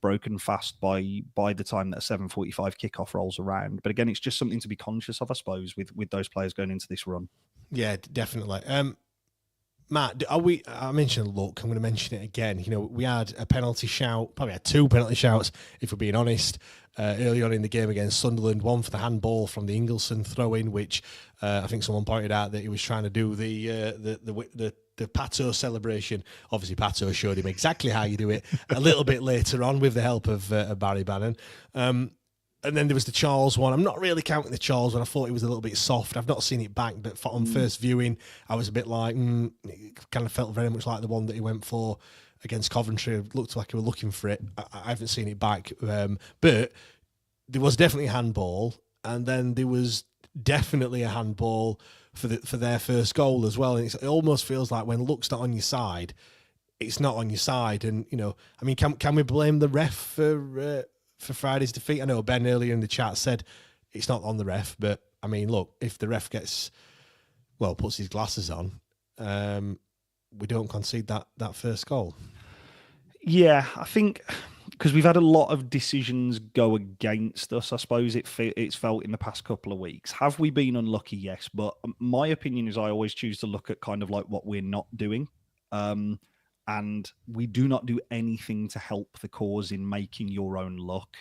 broken fast by the time that a 7:45 kickoff rolls around. But again, it's just something to be conscious of, I suppose, with those players going into this run. Yeah, definitely. Matt, I mentioned luck. I'm going to mention it again. We had a penalty shout, probably had two penalty shouts, if we're being honest, early on in the game against Sunderland. One for the handball from the Ingleson throw-in, which I think someone pointed out that he was trying to do the Pato celebration. Obviously, Pato showed him exactly how you do it a little bit later on with the help of Barry Bannon. And then there was the Charles one. I'm not really counting the Charles one. I thought it was a little bit soft. I've not seen it back, but on first viewing, I was a bit like, it kind of felt very much like the one that he went for against Coventry. It looked like he was looking for it. I haven't seen it back. But there was definitely a handball, and then there was definitely a handball for their first goal as well. And it almost feels like when luck's not on your side, it's not on your side. And, I mean, can we blame the ref for Friday's defeat? I know Ben earlier in the chat said it's not on the ref, but I mean, look, if the ref puts his glasses on, we don't concede that first goal. Yeah, I think because we've had a lot of decisions go against us, I suppose it's felt in the past couple of weeks. Have we been unlucky? Yes, but my opinion is I always choose to look at kind of like what we're not doing. And we do not do anything to help the cause in making your own luck.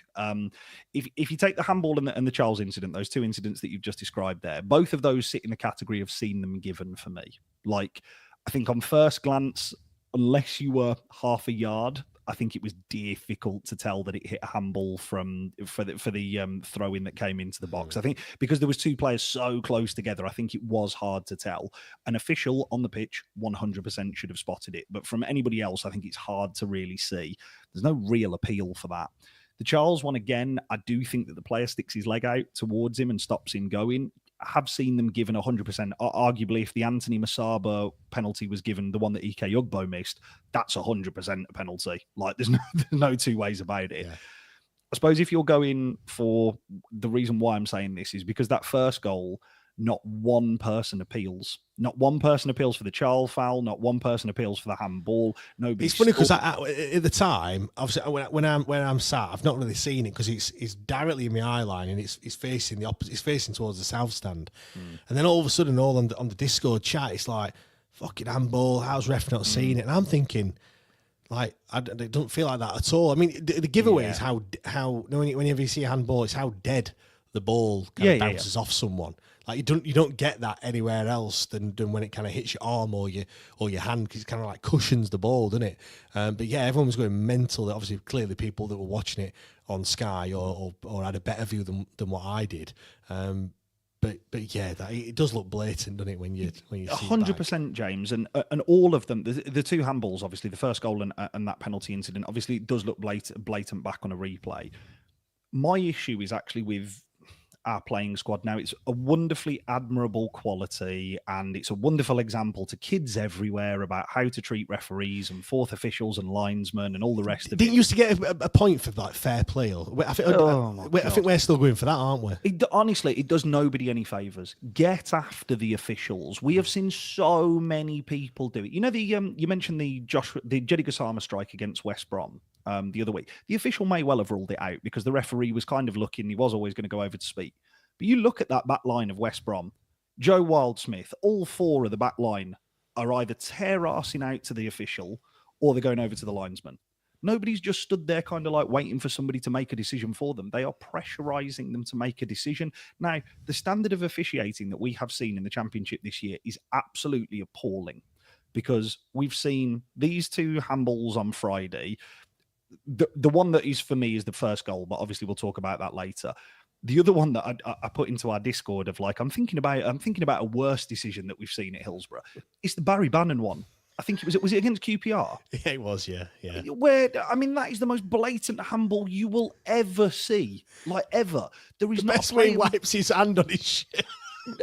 If you take the handball and the Charles incident, those two incidents that you've just described there, both of those sit in the category of seen them given for me. Like, I think on first glance, unless you were half a yard, I think it was difficult to tell that it hit a handball for the throw-in that came into the box. I think because there was two players so close together, I think it was hard to tell. An official on the pitch 100% should have spotted it. But from anybody else, I think it's hard to really see. There's no real appeal for that. The Charles one, again, I do think that the player sticks his leg out towards him and stops him going. I have seen them given 100%. Arguably, if the Anthony Masaba penalty was given, the one that Ike Ugbo missed, that's 100% a penalty. Like, there's no two ways about it. Yeah. I suppose if you're going for the reason why I'm saying this is because that first goal, not one person appeals. Not one person appeals for the Charles foul. Not one person appeals for the handball. Nobody. It's funny because at the time, obviously, when I'm sat, I've not really seen it because it's directly in my eye line and it's facing the opposite. It's facing towards the south stand, and then all of a sudden, all on the Discord chat, it's like fucking handball. How's ref not seeing it? And I'm thinking, like, it doesn't feel like that at all. I mean, the giveaway is how whenever you see a handball, it's how dead the ball kind of bounces off someone. Like you don't get that anywhere else than when it kind of hits your arm or your hand, because it kind of like cushions the ball, doesn't it? But yeah, everyone was going mental. Obviously, clearly people that were watching it on Sky or had a better view than what I did. But yeah, it does look blatant, doesn't it? When you see 100%, James, and all of them. The two handballs, obviously, the first goal and that penalty incident, obviously, it does look blatant back on a replay. My issue is actually with our playing squad now. It's a wonderfully admirable quality and it's a wonderful example to kids everywhere about how to treat referees and fourth officials and linesmen and all the rest of it. Didn't you used to get a point for like fair play? I think we're still going for that, aren't we? Honestly, it does nobody any favours. Get after the officials. We have seen so many people do it. You know, you mentioned the Jeddy Gassama strike against West Brom the other week. The official may well have ruled it out because the referee was kind of looking, he was always going to go over to speak. But you look at that back line of West Brom, Joe Wildsmith, all four of the back line are either tear-arsing out to the official or they're going over to the linesman. Nobody's just stood there kind of like waiting for somebody to make a decision for them. They are pressurising them to make a decision. Now, the standard of officiating that we have seen in the Championship this year is absolutely appalling because we've seen these two handballs on Friday. The one that is for me is the first goal, but obviously we'll talk about that later. The other one that I put into our Discord of like, I'm thinking about a worse decision that we've seen at Hillsborough. It's the Barry Bannon one. I think was it against QPR? Yeah, it was, yeah. Where, I mean, that is the most blatant handball you will ever see. Like, ever. There is the best way he wipes his hand on his shit.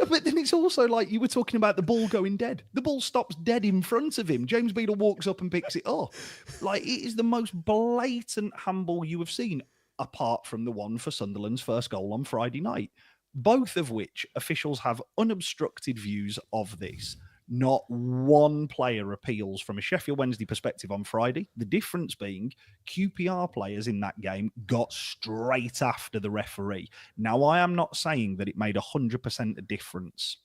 But then it's also like you were talking about the ball going dead. The ball stops dead in front of him. James Beadle walks up and picks it up. Like, it is the most blatant handball you have seen, apart from the one for Sunderland's first goal on Friday night. Both of which officials have unobstructed views of this. Not one player appeals from a Sheffield Wednesday perspective on Friday. The difference being QPR players in that game got straight after the referee. Now, I am not saying that it made 100% a difference,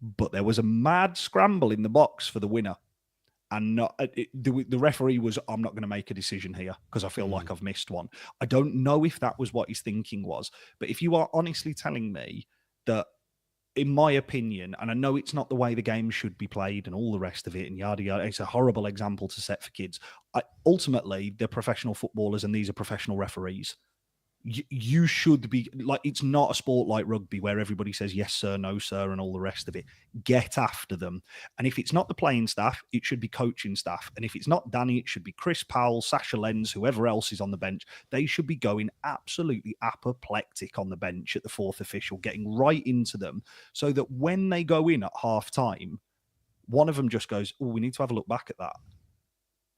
but there was a mad scramble in the box for the winner. And the referee was, I'm not going to make a decision here because I feel like I've missed one. I don't know if that was what his thinking was. But if you are honestly telling me that, in my opinion, and I know it's not the way the game should be played and all the rest of it and yada yada, it's a horrible example to set for kids. Ultimately, they're professional footballers and these are professional referees. You should be, like, it's not a sport like rugby where everybody says yes sir, no sir, and all the rest of it. Get after them. And if it's not the playing staff, it should be coaching staff. And if it's not Danny, it should be Chris Powell, Sasha Lenz, whoever else is on the bench. They should be going absolutely apoplectic on the bench at the fourth official, getting right into them so that when they go in at half time, one of them just goes, oh, we need to have a look back at that.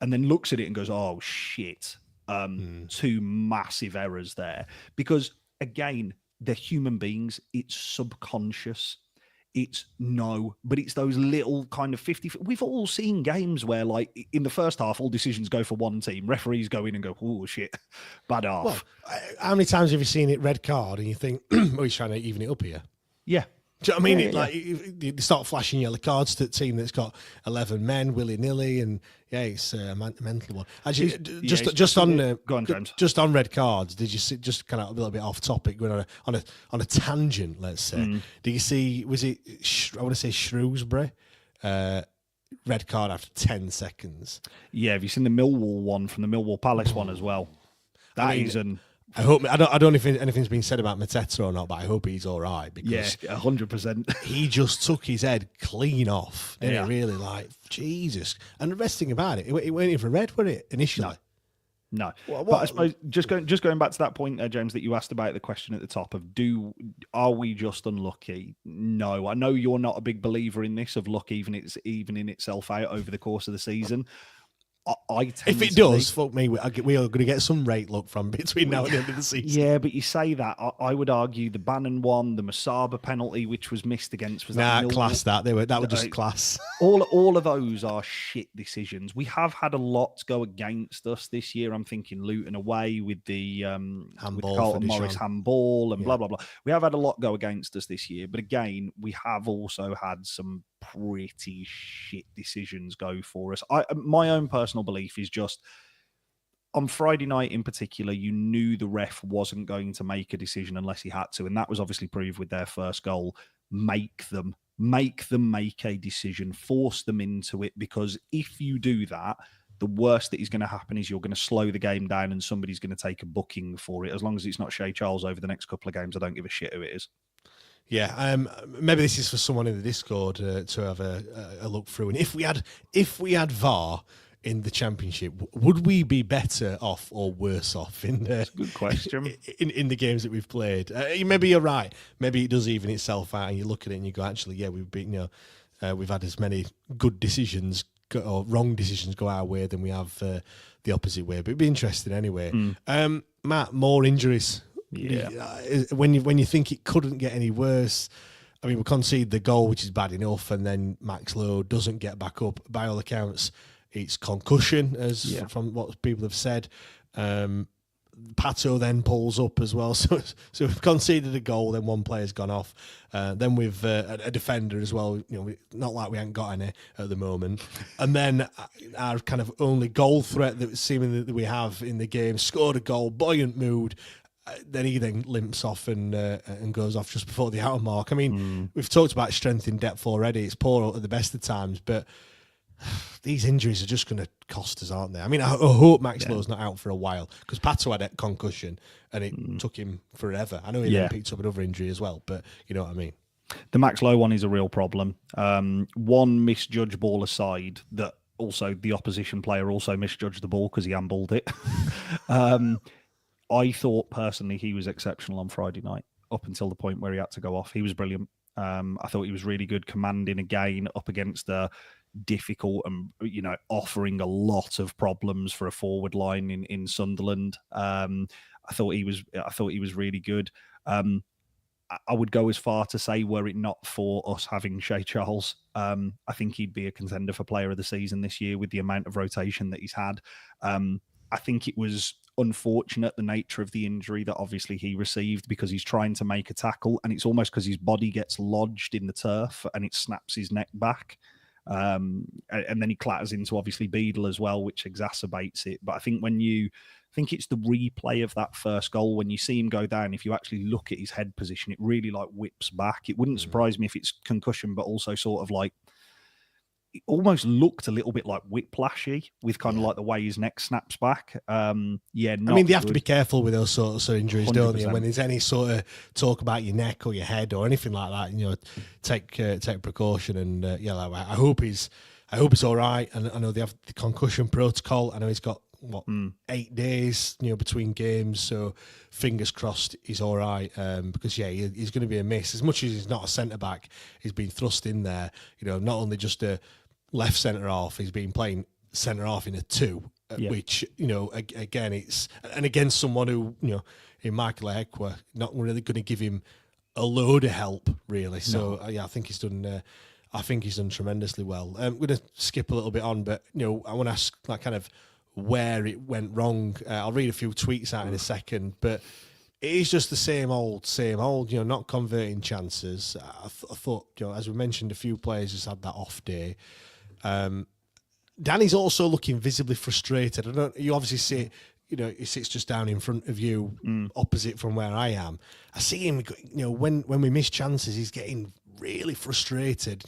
And then looks at it and goes, oh shit. Two massive errors there because, again, they're human beings. It's subconscious. But it's those little kind of 50. We've all seen games where, like, in the first half, all decisions go for one team. Referees go in and go, oh, shit, bad half. Well, how many times have you seen it red card and you think, oh, he's trying to even it up here? Yeah. Do you know what I mean? Like, they start flashing yellow cards to the team that's got 11 men willy-nilly, and yeah, it's a mental one. Actually, just on go on, James. Just on red cards, did you see, just kind of a little bit off topic, going on a tangent, let's say? Did you see? Was it? I want to say Shrewsbury. Red card after 10 seconds. Yeah, have you seen the Millwall one from the Millwall Palace one as well? I hope. I don't know if anything's been said about Mateta or not, but I hope he's all right because 100%. He just took his head clean off. Didn't it? Really, like, Jesus. And the best thing about it, it went in for red, wasn't it? Initially, No, but I suppose just going back to that point there, James, that you asked about the question at the top of are we just unlucky? No, I know you're not a big believer in this of luck, even in itself out over the course of the season. If it does, fuck me, we are going to get some rate luck from between now and the end of the season. Yeah, but you say that. I would argue the Bannon one, the Masaba penalty, which was missed against, was class that. That was just class. All of those are shit decisions. We have had a lot go against us this year. I'm thinking Luton away with the with Carlton Morris handball and blah blah blah. We have had a lot go against us this year, but again, we have also had some pretty shit decisions go for us. My own personal belief is just on Friday night in particular, you knew the ref wasn't going to make a decision unless he had to, and that was obviously proved with their first goal. Make them make a decision, force them into it, because if you do that, the worst that is going to happen is you're going to slow the game down and somebody's going to take a booking for it. As long as it's not Shea Charles over the next couple of games, I don't give a shit who it is. Yeah, maybe this is for someone in the Discord to have a look through. And if we had VAR in the Championship, would we be better off or worse off in That's a good question. in the games that we've played? Maybe you're right. Maybe it does even itself out, and you look at it and you go, actually, yeah, we've had as many good decisions or wrong decisions go our way than we have the opposite way. But it'd be interesting anyway. Matt, more injuries. Yeah. When you think it couldn't get any worse, I mean, we concede the goal, which is bad enough, and then Max Lowe doesn't get back up. By all accounts, it's concussion, from what people have said. Pato then pulls up as well. So we've conceded a goal, then one player's gone off. Then we've a defender as well. Not like we haven't got any at the moment. And then our kind of only goal threat that seemingly that we have in the game scored a goal, buoyant mood. Then he limps off and goes off just before the hour mark. I mean, we've talked about strength in depth already. It's poor at the best of times, but these injuries are just going to cost us, aren't they? I mean, I hope Max Lowe's not out for a while, because Pato had a concussion and it took him forever. I know he then picked up another injury as well, but you know what I mean. The Max Lowe one is a real problem. One misjudged ball aside, that also the opposition player also misjudged the ball because he handballed it. I thought personally he was exceptional on Friday night up until the point where he had to go off. He was brilliant. I thought he was really good, commanding again up against a difficult and offering a lot of problems for a forward line in Sunderland. I thought he was really good. I would go as far to say, were it not for us having Shea Charles, I think he'd be a contender for Player of the Season this year with the amount of rotation that he's had. I think it was unfortunate, the nature of the injury that obviously he received, because he's trying to make a tackle and it's almost because his body gets lodged in the turf and it snaps his neck back. And then he clatters into obviously Beadle as well, which exacerbates it. But I think think it's the replay of that first goal, when you see him go down, if you actually look at his head position, it really whips back. It wouldn't surprise me if it's concussion, but also sort of it almost looked a little bit like whiplashy with kind of like the way his neck snaps back. I mean, they have to be careful with those sorts of injuries, 100%. Don't they? When there's any sort of talk about your neck or your head or anything like that, take precaution. And I hope he's all right. And I know they have the concussion protocol. I know he's got 8 days, between games. So fingers crossed he's all right. Because he's going to be a miss. As much as he's not a centre back, he's been thrust in there. Not only just a left centre half, he's been playing centre half in a 2, which again it's against someone who in Michael Ekwa, not really going to give him a load of help really. So I think he's done. I think he's done tremendously well. I'm going to skip a little bit on, but I want to ask kind of where it went wrong. I'll read a few tweets out in a second, but it is just the same old, not converting chances. I thought, as we mentioned, a few players just had that off day. Danny's also looking visibly frustrated. You obviously see it, he sits just down in front of you, opposite from where I am. I see him, when we miss chances, he's getting really frustrated,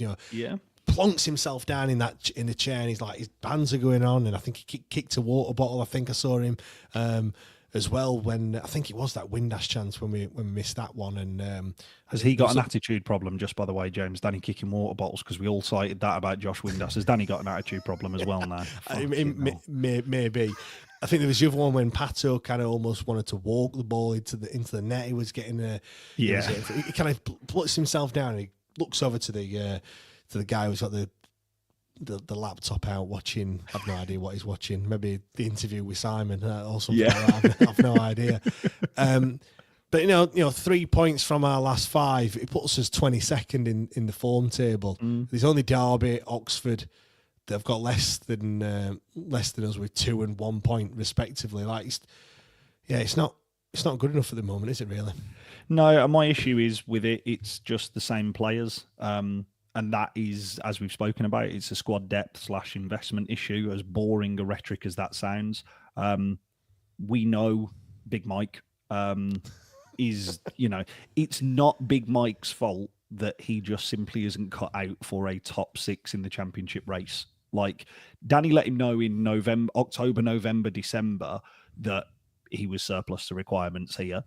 plonks himself down in the chair, and he's like, his hands are going on, and I think he kicked a water bottle. I think I saw him, as well. When I think it was that Windass chance when we missed that one. And has he got an attitude problem? Just by the way, James, Danny kicking water bottles, because we all cited that about Josh Windass. Has Danny got an attitude problem as well now? Maybe. I think there was the other one when Pato kind of almost wanted to walk the ball into the net. He was getting he kind of puts himself down and he looks over to the guy who's got the laptop out watching. I've no idea what he's watching. Maybe the interview with Simon or something like that. I've no idea. But you know, 3 points from our last 5, it puts us 22nd in the form table. There's only Derby, Oxford. They've got less than us with 2 and 1 point respectively. Like, it's not good enough at the moment, is it really? No, and my issue is with it. It's just the same players, and that is, as we've spoken about, it's a squad depth / investment issue. As boring a rhetoric as that sounds, we know Big Mike is. It's not Big Mike's fault that he just simply isn't cut out for a top 6 in the championship race. Like, Danny let him know in October, November, December that he was surplus to requirements here.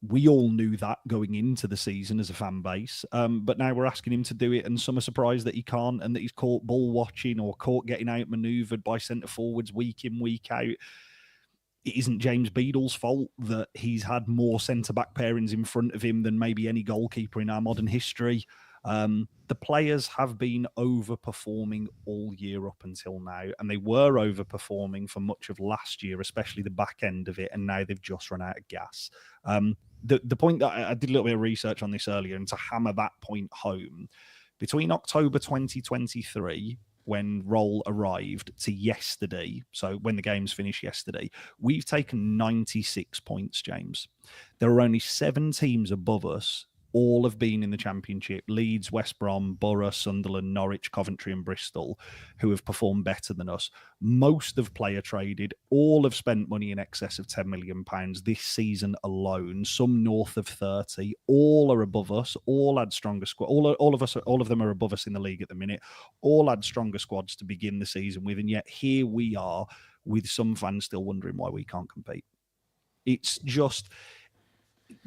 We all knew that going into the season as a fan base, but now we're asking him to do it, and some are surprised that he can't, and that he's caught ball watching or caught getting outmanoeuvred by centre forwards week in, week out. It isn't James Beadle's fault that he's had more centre-back pairings in front of him than maybe any goalkeeper in our modern history. The players have been overperforming all year up until now, and they were overperforming for much of last year, especially the back end of it, and now they've just run out of gas. The point that I did a little bit of research on this earlier, and to hammer that point home, between October 2023, when Roll arrived, to yesterday, so when the games finished yesterday, we've taken 96 points, James. There are only 7 teams above us. All have been in the Championship: Leeds, West Brom, Borough, Sunderland, Norwich, Coventry and Bristol, who have performed better than us. Most have player traded. All have spent money in excess of £10 million this season alone, some north of 30. All are above us. All had stronger squad. All of them are above us in the league at the minute. All had stronger squads to begin the season with, and yet here we are with some fans still wondering why we can't compete. It's just...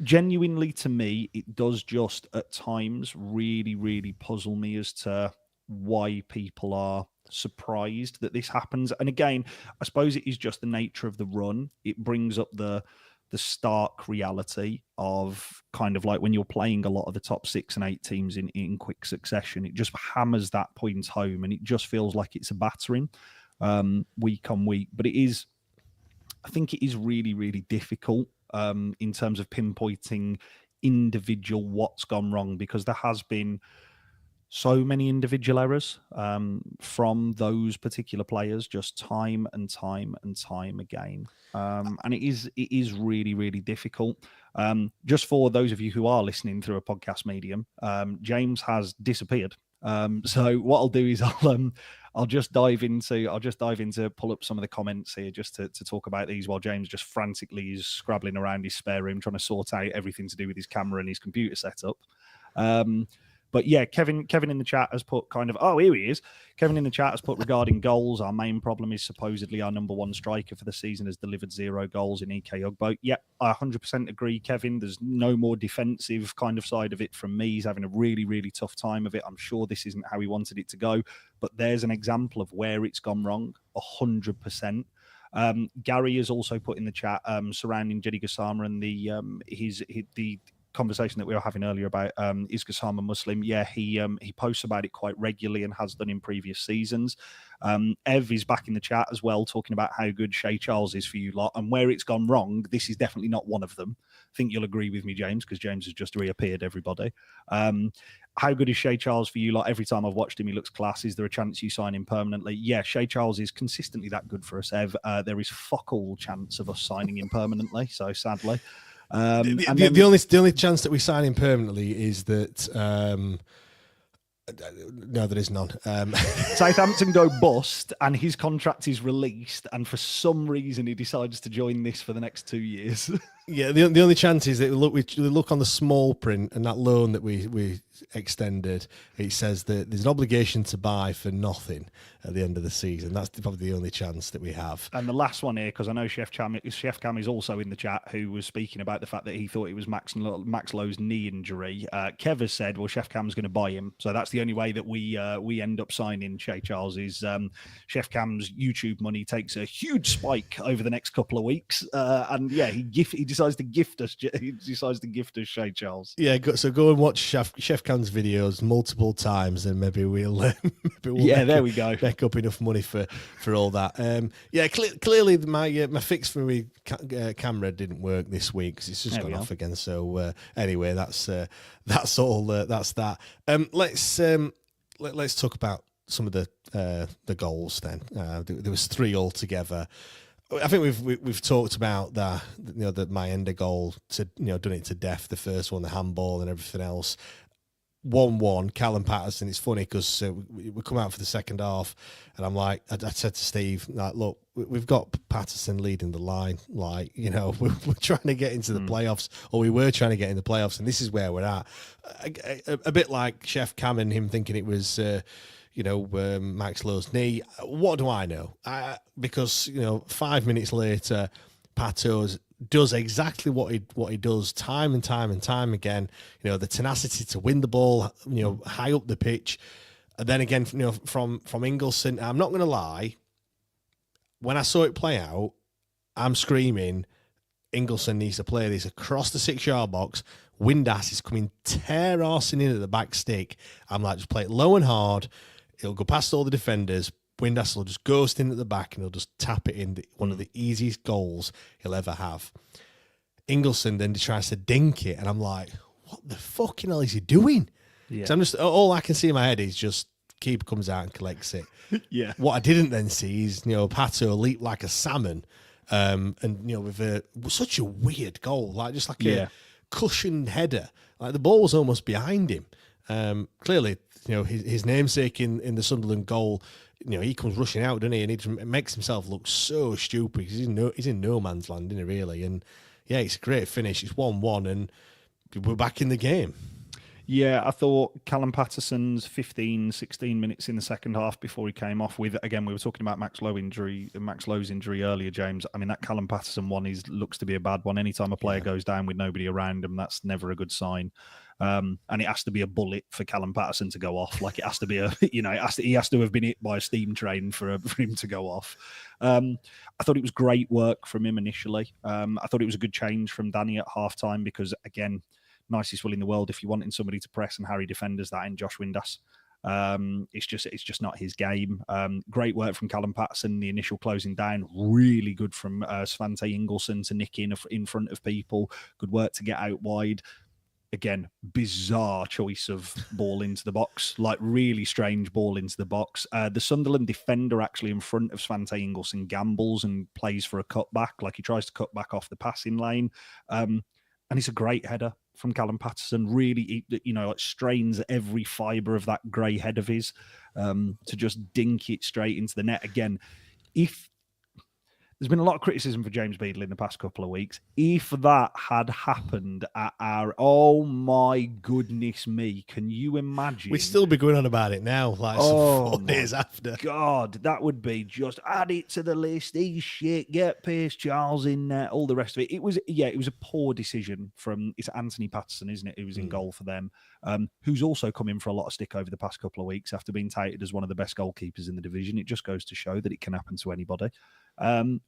genuinely, to me, it does just at times really, really puzzle me as to why people are surprised that this happens. And again, I suppose it is just the nature of the run. It brings up the stark reality of kind of like when you're playing a lot of the top 6 and 8 teams in quick succession. It just hammers that point home, and it just feels like it's a battering week on week. But I think it is really, really difficult in terms of pinpointing individual what's gone wrong, because there has been so many individual errors from those particular players, just time and time and time again. And it is really, really difficult. Just for those of you who are listening through a podcast medium, James has disappeared. So what I'll do is I'll just dive into pull up some of the comments here just to talk about these while James just frantically is scrabbling around his spare room trying to sort out everything to do with his camera and his computer setup. But yeah, Kevin in the chat has put kind of, oh, here he is. Kevin in the chat has put, regarding goals, our main problem is supposedly our number 1 striker for the season has delivered 0 goals in EK Ugbo. Yeah, I 100% agree, Kevin. There's no more defensive kind of side of it from me. He's having a really, really tough time of it. I'm sure this isn't how he wanted it to go, but there's an example of where it's gone wrong, 100%. Gary has also put in the chat surrounding Jedi Gassama and the conversation that we were having earlier about is Gassama Muslim. Yeah, he posts about it quite regularly and has done in previous seasons. Ev is back in the chat as well, talking about how good Shay Charles is for you lot and where it's gone wrong. This is definitely not one of them. I think you'll agree with me, James, because James has just reappeared, everybody. How good is Shay Charles for you lot? Every time I've watched him, he looks class. Is there a chance you sign him permanently? Yeah, Shay Charles is consistently that good for us, Ev. There is fuck all chance of us signing him permanently, so sadly. The only chance that we sign him permanently is that no, there is none. Southampton go bust and his contract is released, and for some reason he decides to join this for the next 2 years. Yeah, the only chance is that we look on the small print and that loan that we extended. It says that there's an obligation to buy for nothing at the end of the season. That's probably the only chance that we have. And the last one here, because I know Chef Cam is also in the chat, who was speaking about the fact that he thought it was Max Lowe's knee injury. Kev has said, well, Chef Cam's going to buy him, so that's the only way that we end up signing Shay Charles. Is Chef Cam's YouTube money takes a huge spike over the next couple of weeks, and yeah, he decides to gift us. He decides to gift us Shay Charles. Yeah, so go and watch Chef Cam's videos multiple times, and maybe we'll there we go. Make up enough money for all that. Clearly my fix for me camera didn't work this week because it's just gone off again. So anyway, that's all. That's that. Let's talk about some of the goals then. There was 3 altogether. I think we've talked about that. That my ender goal to done it to death. The first one, the handball, and everything else. 1-1, Callum Patterson. It's funny because we come out for the second half, and I'm like, I said to Steve, like, look, we've got Patterson leading the line. Like, we're trying to get into the playoffs, or we were trying to get in the playoffs, and this is where we're at. A bit like Chef Cam and him thinking it was, Max Lowe's knee. What do I know? Because 5 minutes later, Pato does exactly what he does time and time again. The tenacity to win the ball, high up the pitch. And then again, from Ingleson, I'm not going to lie, when I saw it play out, I'm screaming, Ingleson needs to play this across the 6-yard box. Windass is coming tear-arsing in at the back stick. I'm like, just play it low and hard. It'll go past all the defenders. Windass will just ghost in at the back and he'll just tap it in. One of the easiest goals he'll ever have. Ingleson then tries to dink it, and I'm like, what the fucking hell is he doing? Yeah. So I'm just, all I can see in my head is just keeper comes out and collects it. Yeah. What I didn't then see is, Pato leap like a salmon, and with such a weird goal, like just like a cushioned header. Like the ball was almost behind him. Clearly, his namesake in the Sunderland goal, he comes rushing out, doesn't he? And he just makes himself look so stupid because he's in no man's land, isn't he, really? And yeah, it's a great finish. It's 1-1, and we're back in the game. Yeah, I thought Callum Patterson's 15, 16 minutes in the second half before he came off with, again, we were talking about Max Lowe's injury earlier, James. I mean, that Callum Patterson one looks to be a bad one. Anytime a player goes down with nobody around him, that's never a good sign. And it has to be a bullet for Callum Patterson to go off. Like, it has to be he has to have been hit by a steam train for him to go off. I thought it was great work from him initially. I thought it was a good change from Danny at halftime because, again, nicest will in the world if you're wanting somebody to press and harry defenders, that ain't Josh Windass. It's just not his game. Great work from Callum Patterson, the initial closing down. Really good from Svante Ingleson to nick in front of people. Good work to get out wide. Again, bizarre choice of ball into the box, like really strange ball into the box. The Sunderland defender actually in front of Svante Ingleson gambles and plays for a cutback, like he tries to cut back off the passing lane. And it's a great header from Callum Patterson. Really, strains every fibre of that grey head of his to just dink it straight into the net. Again, there's been a lot of criticism for James Beadle in the past couple of weeks. If that had happened at oh my goodness me, can you imagine? We'd still be going on about it now, like 4 days after. God, that would be just add it to the list. He's shit. Get Pierce Charles in there. All the rest of it. It was a poor decision from, it's Anthony Patterson, isn't it? Who was in goal for them, who's also come in for a lot of stick over the past couple of weeks after being touted as one of the best goalkeepers in the division. It just goes to show that it can happen to anybody.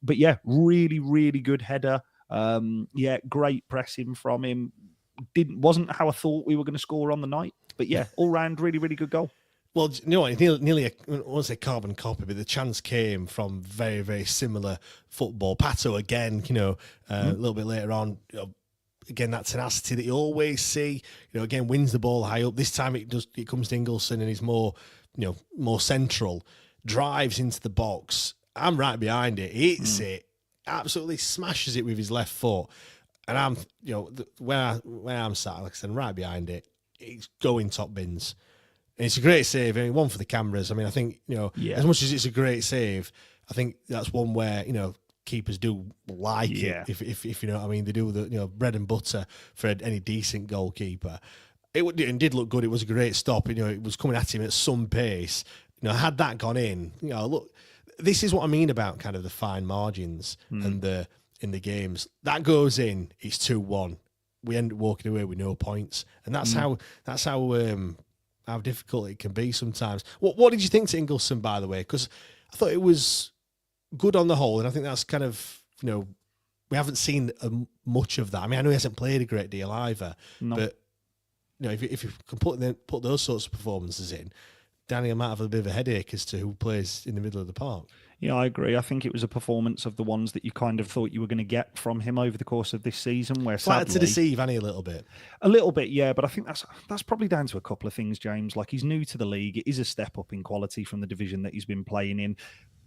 But yeah, really, really good header. Great pressing from him. Wasn't how I thought we were going to score on the night, but yeah, all round, really, really good goal. Well, you know what? Nearly I won't say carbon copy, but the chance came from very, very similar football. Pato again, a little bit later on. Again, that tenacity that you always see. Again, wins the ball high up. This time it comes to Ingleson and he's more central. Drives into the box. I'm right behind it. Hits it. Absolutely smashes it with his left foot. And I'm, where I'm sat, like I said, right behind it. It's going top bins. And it's a great save. I mean, one for the cameras. I mean, I think, as much as it's a great save, I think that's one where, keepers do like it. If you know what I mean, they do the bread and butter for any decent goalkeeper. It did look good. It was a great stop. It was coming at him at some pace. Had that gone in, look, this is what I mean about kind of the fine margins and in the games. That goes in, it's 2-1. We end up walking away with no points, and that's how difficult it can be sometimes. What did you think to Ingelsson, by the way? Because I thought it was good on the whole, and I think that's kind of we haven't seen much of that. I mean, I know he hasn't played a great deal either, but if you can put those sorts of performances in, Daniel might have a bit of a headache as to who plays in the middle of the park. Yeah, I agree. I think it was a performance of the ones that you kind of thought you were going to get from him over the course of this season. Where Flat sadly, to deceive Annie a little bit. A little bit, yeah. But I think that's probably down to a couple of things, James. Like, he's new to the league. It is a step up in quality from the division that he's been playing in.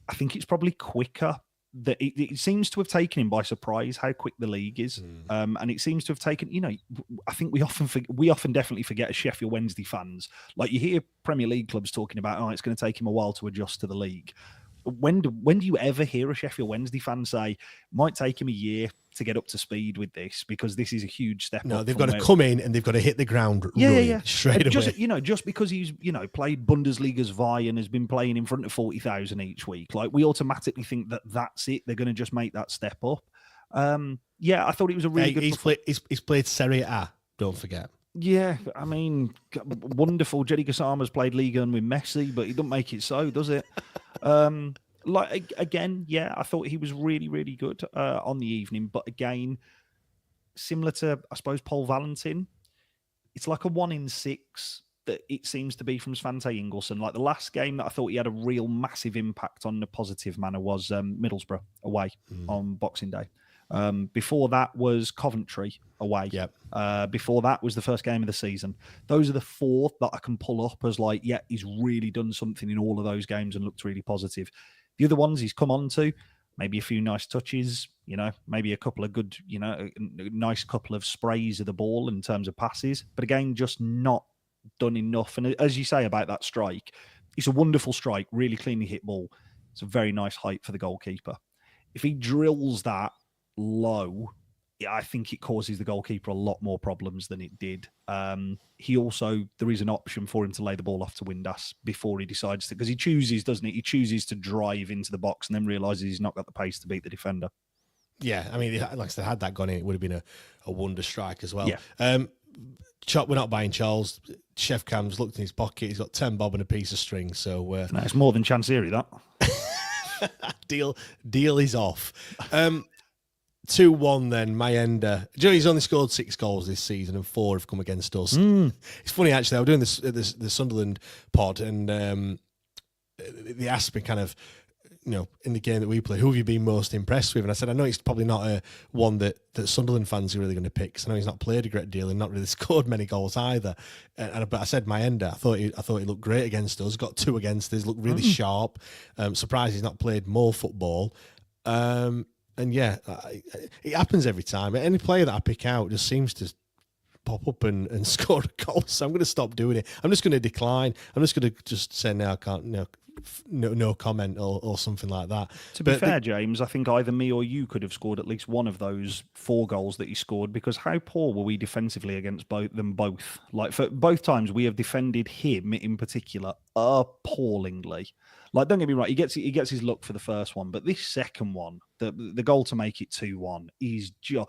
I think it's probably quicker. That it seems to have taken him by surprise how quick the league is, and it seems to have taken. I think we often definitely forget as Sheffield Wednesday fans. Like, you hear Premier League clubs talking about, it's going to take him a while to adjust to the league. When do you ever hear a Sheffield Wednesday fan say, might take him a year to get up to speed with this, because this is a huge step up? No, they've got to come in and they've got to hit the ground running straight away. Just because he's, played Bundesliga's VAR and has been playing in front of 40,000 each week, like, we automatically think that that's it. They're going to just make that step up. I thought it was a really good he's played Serie A, don't forget. Yeah, I mean, wonderful. Jerry Gassama's played Liga with Messi, but he doesn't make it so, does it? I thought he was really, really good on the evening. But again, similar to, I suppose, Paul Valentin, it's like a 1 in 6 that it seems to be from Svante Ingelsson. Like, the last game that I thought he had a real massive impact on in a positive manner was Middlesbrough away on Boxing Day. Before that was Coventry away. Yep. Before that was the first game of the season. Those are the 4 that I can pull up as like, yeah, he's really done something in all of those games and looked really positive. The other ones he's come on to, maybe a few nice touches, maybe a couple of good, a nice couple of sprays of the ball in terms of passes. But again, just not done enough. And as you say about that strike, it's a wonderful strike, really cleanly hit ball. It's a very nice height for the goalkeeper. If he drills that low, I think it causes the goalkeeper a lot more problems than it did. There is an option for him to lay the ball off to Windass before he decides to, because he chooses, doesn't he? He chooses to drive into the box and then realises he's not got the pace to beat the defender. Yeah, I mean, like I said, had that gone in, it would have been a wonder strike as well. Yeah. We're not buying Charles. Chef Cam's looked in his pocket. He's got 10 bob and a piece of string. So it's more than Chancery, that. Deal is off. 2-1 then, Mayenda. He's only scored 6 goals this season and 4 have come against us. It's funny, actually, I was doing the Sunderland pod and they asked me kind of, in the game that we play, who have you been most impressed with? And I said, I know it's probably not one that Sunderland fans are really going to pick, because I know he's not played a great deal and not really scored many goals either. But I said Mayenda. I thought he looked great against us, got 2 against us, looked really sharp. Surprised he's not played more football. And yeah, it happens every time. Any player that I pick out just seems to pop up and score a goal. So I'm going to stop doing it. I'm just going to decline. I'm just going to say, no, I can't, no comment or something like that. To be fair, James, I think either me or you could have scored at least one of those 4 goals that he scored, because how poor were we defensively against them both? Like, for both times we have defended him in particular appallingly. Like, don't get me right, he gets his look for the first one, but this second one, the goal to make it 2-1, is just...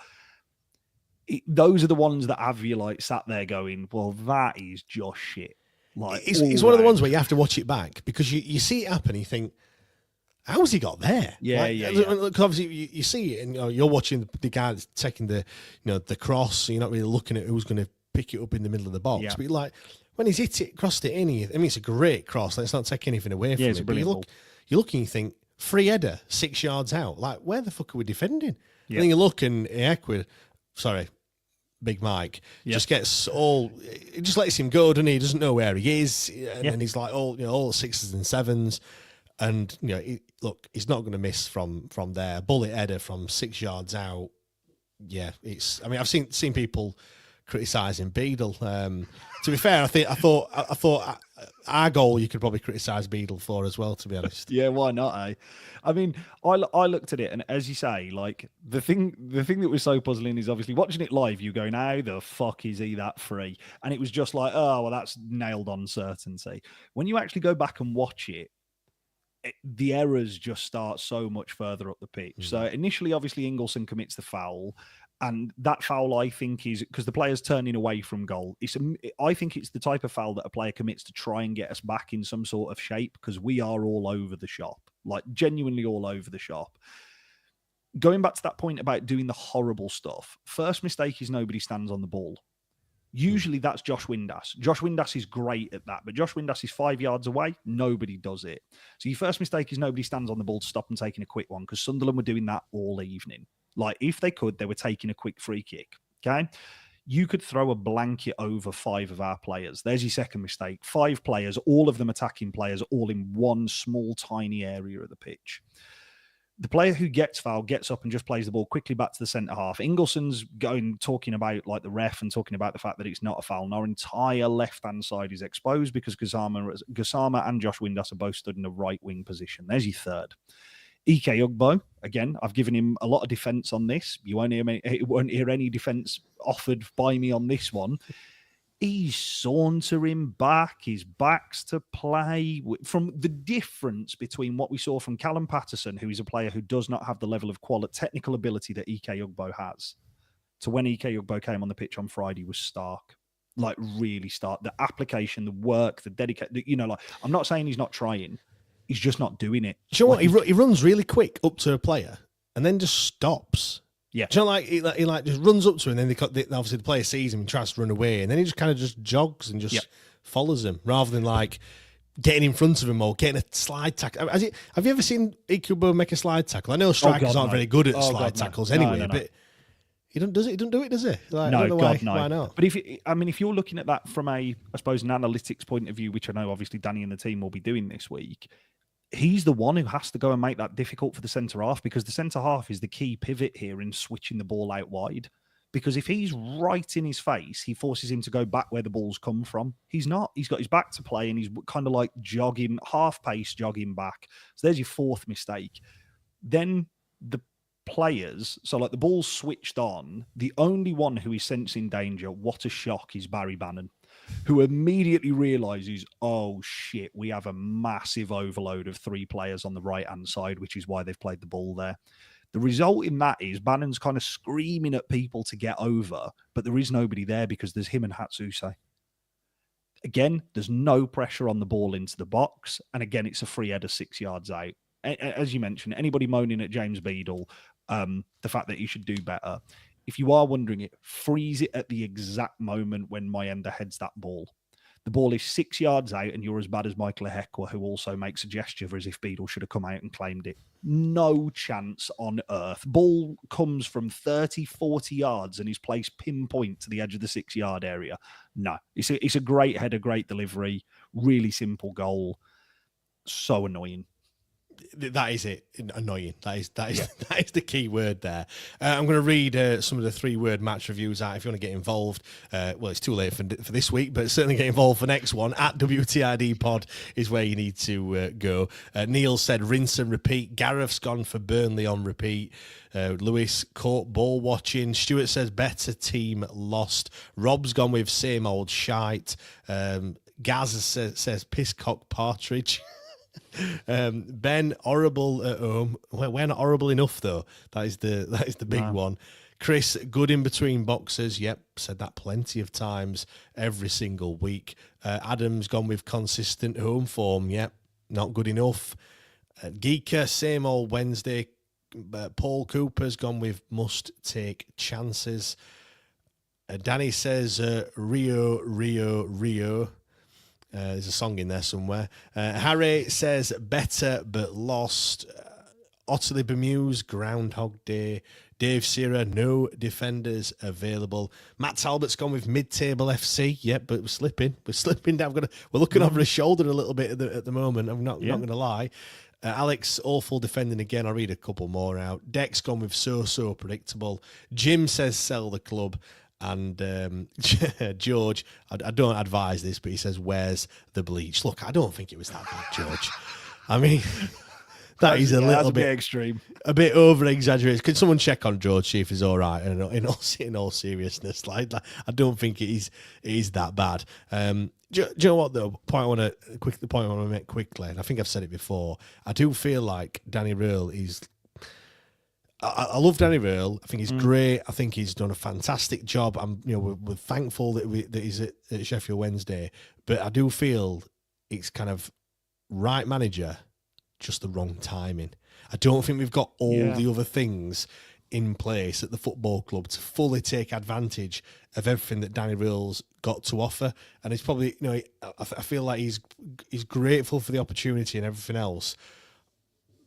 those are the ones that have you like sat there going, well, that is just shit. Like, it's one of the ones where you have to watch it back, because you see it happen and you think, how has he got there? Yeah. Obviously, you see it, and you're watching the guy that's taking the cross, so you're not really looking at who's going to pick it up in the middle of the box. Yeah. But like, when he's crossed it in, it's a great cross. Let's not take anything away from it. But you look and you think, free header, 6 yards out. Like, where the fuck are we defending? Yeah. And then you look and Big Mike just gets it just lets him go, doesn't he? He doesn't know where he is, and he's like all 6s and 7s, and he's not going to miss from there. Bullet header from 6 yards out. Yeah, I've seen people criticising Beadle. To be fair, I thought our goal you could probably criticise Beadle for as well. To be honest, yeah, why not? I mean, I looked at it, and as you say, like the thing that was so puzzling is obviously watching it live. You going, how the fuck is he that free? And it was just like, oh well, that's nailed on certainty. When you actually go back and watch it, the errors just start so much further up the pitch. So initially, obviously, Ingleson commits the foul. And that foul, I think, is because the player's turning away from goal. I think it's the type of foul that a player commits to try and get us back in some sort of shape because we are all over the shop, like genuinely all over the shop. Going back to that point about doing the horrible stuff, first mistake is nobody stands on the ball. Usually that's Josh Windass. Josh Windass is great at that, but Josh Windass is 5 yards away. Nobody does it. So your first mistake is nobody stands on the ball to stop and taking a quick one because Sunderland were doing that all evening. Like, if they could, they were taking a quick free kick, okay? You could throw a blanket over 5 of our players. There's your second mistake. 5 players, all of them attacking players, all in one small, tiny area of the pitch. The player who gets fouled gets up and just plays the ball quickly back to the centre half. Ingleson's talking about like the ref and talking about the fact that it's not a foul. And our entire left-hand side is exposed because Gassama and Josh Windass are both stood in the right wing position. There's your third. Ike Ugbo, again, I've given him a lot of defence on this. You won't hear any defence offered by me on this one. He's sauntering back. His back's to play. From the difference between what we saw from Callum Patterson, who is a player who does not have the level of technical ability that Ike Ugbo has, to when Ike Ugbo came on the pitch on Friday was stark. Like, really stark. The application, the work, the dedication. I'm not saying he's not trying. He's just not doing it. Do you know what? He runs really quick up to a player and then just stops. Yeah. Do you know, he just runs up to him and then obviously the player sees him and tries to run away and then he just kind of just jogs and just follows him rather than like getting in front of him or getting a slide tackle. Have you ever seen Ikubo make a slide tackle? I know strikers aren't very good at slide tackles anyway, but he doesn't do it, does he? Like, no, I don't know God, why, no. why not? But if you're looking at that from I suppose, an analytics point of view, which I know obviously Danny and the team will be doing this week, he's the one who has to go and make that difficult for the centre half because the centre half is the key pivot here in switching the ball out wide. Because if he's right in his face, he forces him to go back where the ball's come from. He's not. He's got his back to play and he's kind of like jogging, half pace jogging back. So there's your fourth mistake. Then the players, so like the ball's switched on, the only one who is sensing danger, what a shock, is Barry Bannon, who immediately realises, oh shit, we have a massive overload of 3 players on the right-hand side, which is why they've played the ball there. The result in that is Bannon's kind of screaming at people to get over, but there is nobody there because there's him and Hatsuse. Again, there's no pressure on the ball into the box, and again, it's a free header 6 yards out. As you mentioned, anybody moaning at James Beadle, the fact that he should do better, if you are wondering it, freeze it at the exact moment when Mayenda heads that ball. The ball is 6 yards out and you're as bad as Michael Ehekwa, who also makes a gesture as if Beadle should have come out and claimed it. No chance on earth. Ball comes from 30, 40 yards and is placed pinpoint to the edge of the 6 yard area. No, it's a great header, great delivery, really simple goal. So annoying. That is it. Annoying. That is the key word there. I'm going to read some of the 3-word match reviews out. If you want to get involved, well, it's too late for this week, but certainly get involved for next one. At WTID Pod is where you need to go. Neil said rinse and repeat. Gareth's gone for Burnley on repeat. Lewis caught ball watching. Stuart says better team lost. Rob's gone with same old shite. Gaz says pisscock partridge. Ben, horrible at home. We're not horrible enough though. That is the big one. Chris, good in between boxes. Yep, said that plenty of times every single week. Adam's gone with consistent home form. Yep, not good enough. Geeker, same old Wednesday. Paul Cooper's gone with must take chances. Danny says Rio. There's a song in there somewhere. Harry says better but lost. Otterly Bermuse, Groundhog Day. Dave Sierra, no defenders available. Matt Talbot's gone with mid-table FC. Yep, but we're slipping. Down. We're looking over his shoulder a little bit at the moment. I'm not going to lie. Alex, awful defending again. I'll read a couple more out. Dex gone with so predictable. Jim says sell the club. And George, I don't advise this, but he says, "Where's the bleach?" Look, I don't think it was that bad, George. I mean, that is a little bit extreme, a bit over exaggerated. Can someone check on George, see if he's all right? And in all seriousness, like I don't think it is that bad. Do you know what the point I want to make quickly? And I think I've said it before. I do feel like Danny Röhl is. I love Danny Röhl. I think he's great. I think he's done a fantastic job. We're thankful that he's at Sheffield Wednesday, but I do feel it's kind of right manager, just the wrong timing. I don't think we've got all the other things in place at the football club to fully take advantage of everything that Danny Röhl's got to offer. And it's probably, I feel like he's grateful for the opportunity and everything else,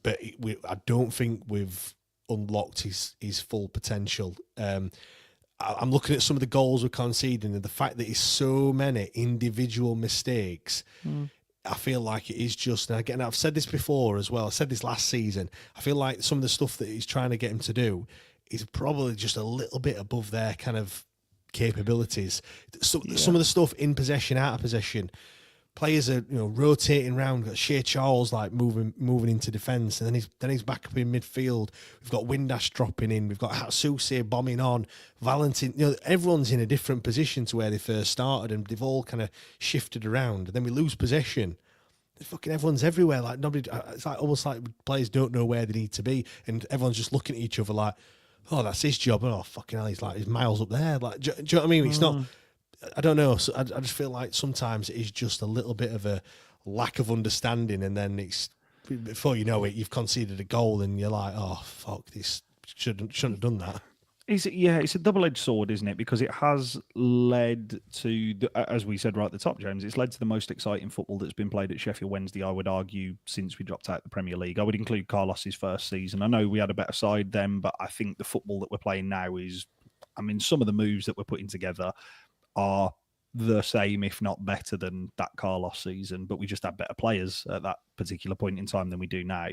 but I don't think we've unlocked his full potential. I'm looking at some of the goals we're conceding and the fact that it's so many individual mistakes. I feel like it is just, and again, I've said this before as well. I said this last season. I feel like some of the stuff that he's trying to get him to do is probably just a little bit above their kind of capabilities. So, some of the stuff in possession, out of possession, players are rotating around. We've got Shea Charles like moving into defence, and then he's back up in midfield. We've got Windass dropping in. We've got Hatsuse bombing on. Valentin. Everyone's in a different position to where they first started, and they've all kind of shifted around. And then we lose possession. Fucking everyone's everywhere. Like nobody. It's like almost like players don't know where they need to be, and everyone's just looking at each other like, "Oh, that's his job." Oh, fucking hell, he's miles up there. Like, do you know what I mean? It's not. I don't know. So I just feel like sometimes it is just a little bit of a lack of understanding, and then it's before you know it, you've conceded a goal, and you're like, "Oh fuck, this shouldn't have done that." It's a double-edged sword, isn't it? Because it has led to, as we said right at the top, James, it's led to the most exciting football that's been played at Sheffield Wednesday, I would argue, since we dropped out of the Premier League. I would include Carlos's first season. I know we had a better side then, but I think the football that we're playing now is, some of the moves that we're putting together are the same, if not better, than that Carlos season, but we just had better players at that particular point in time than we do now.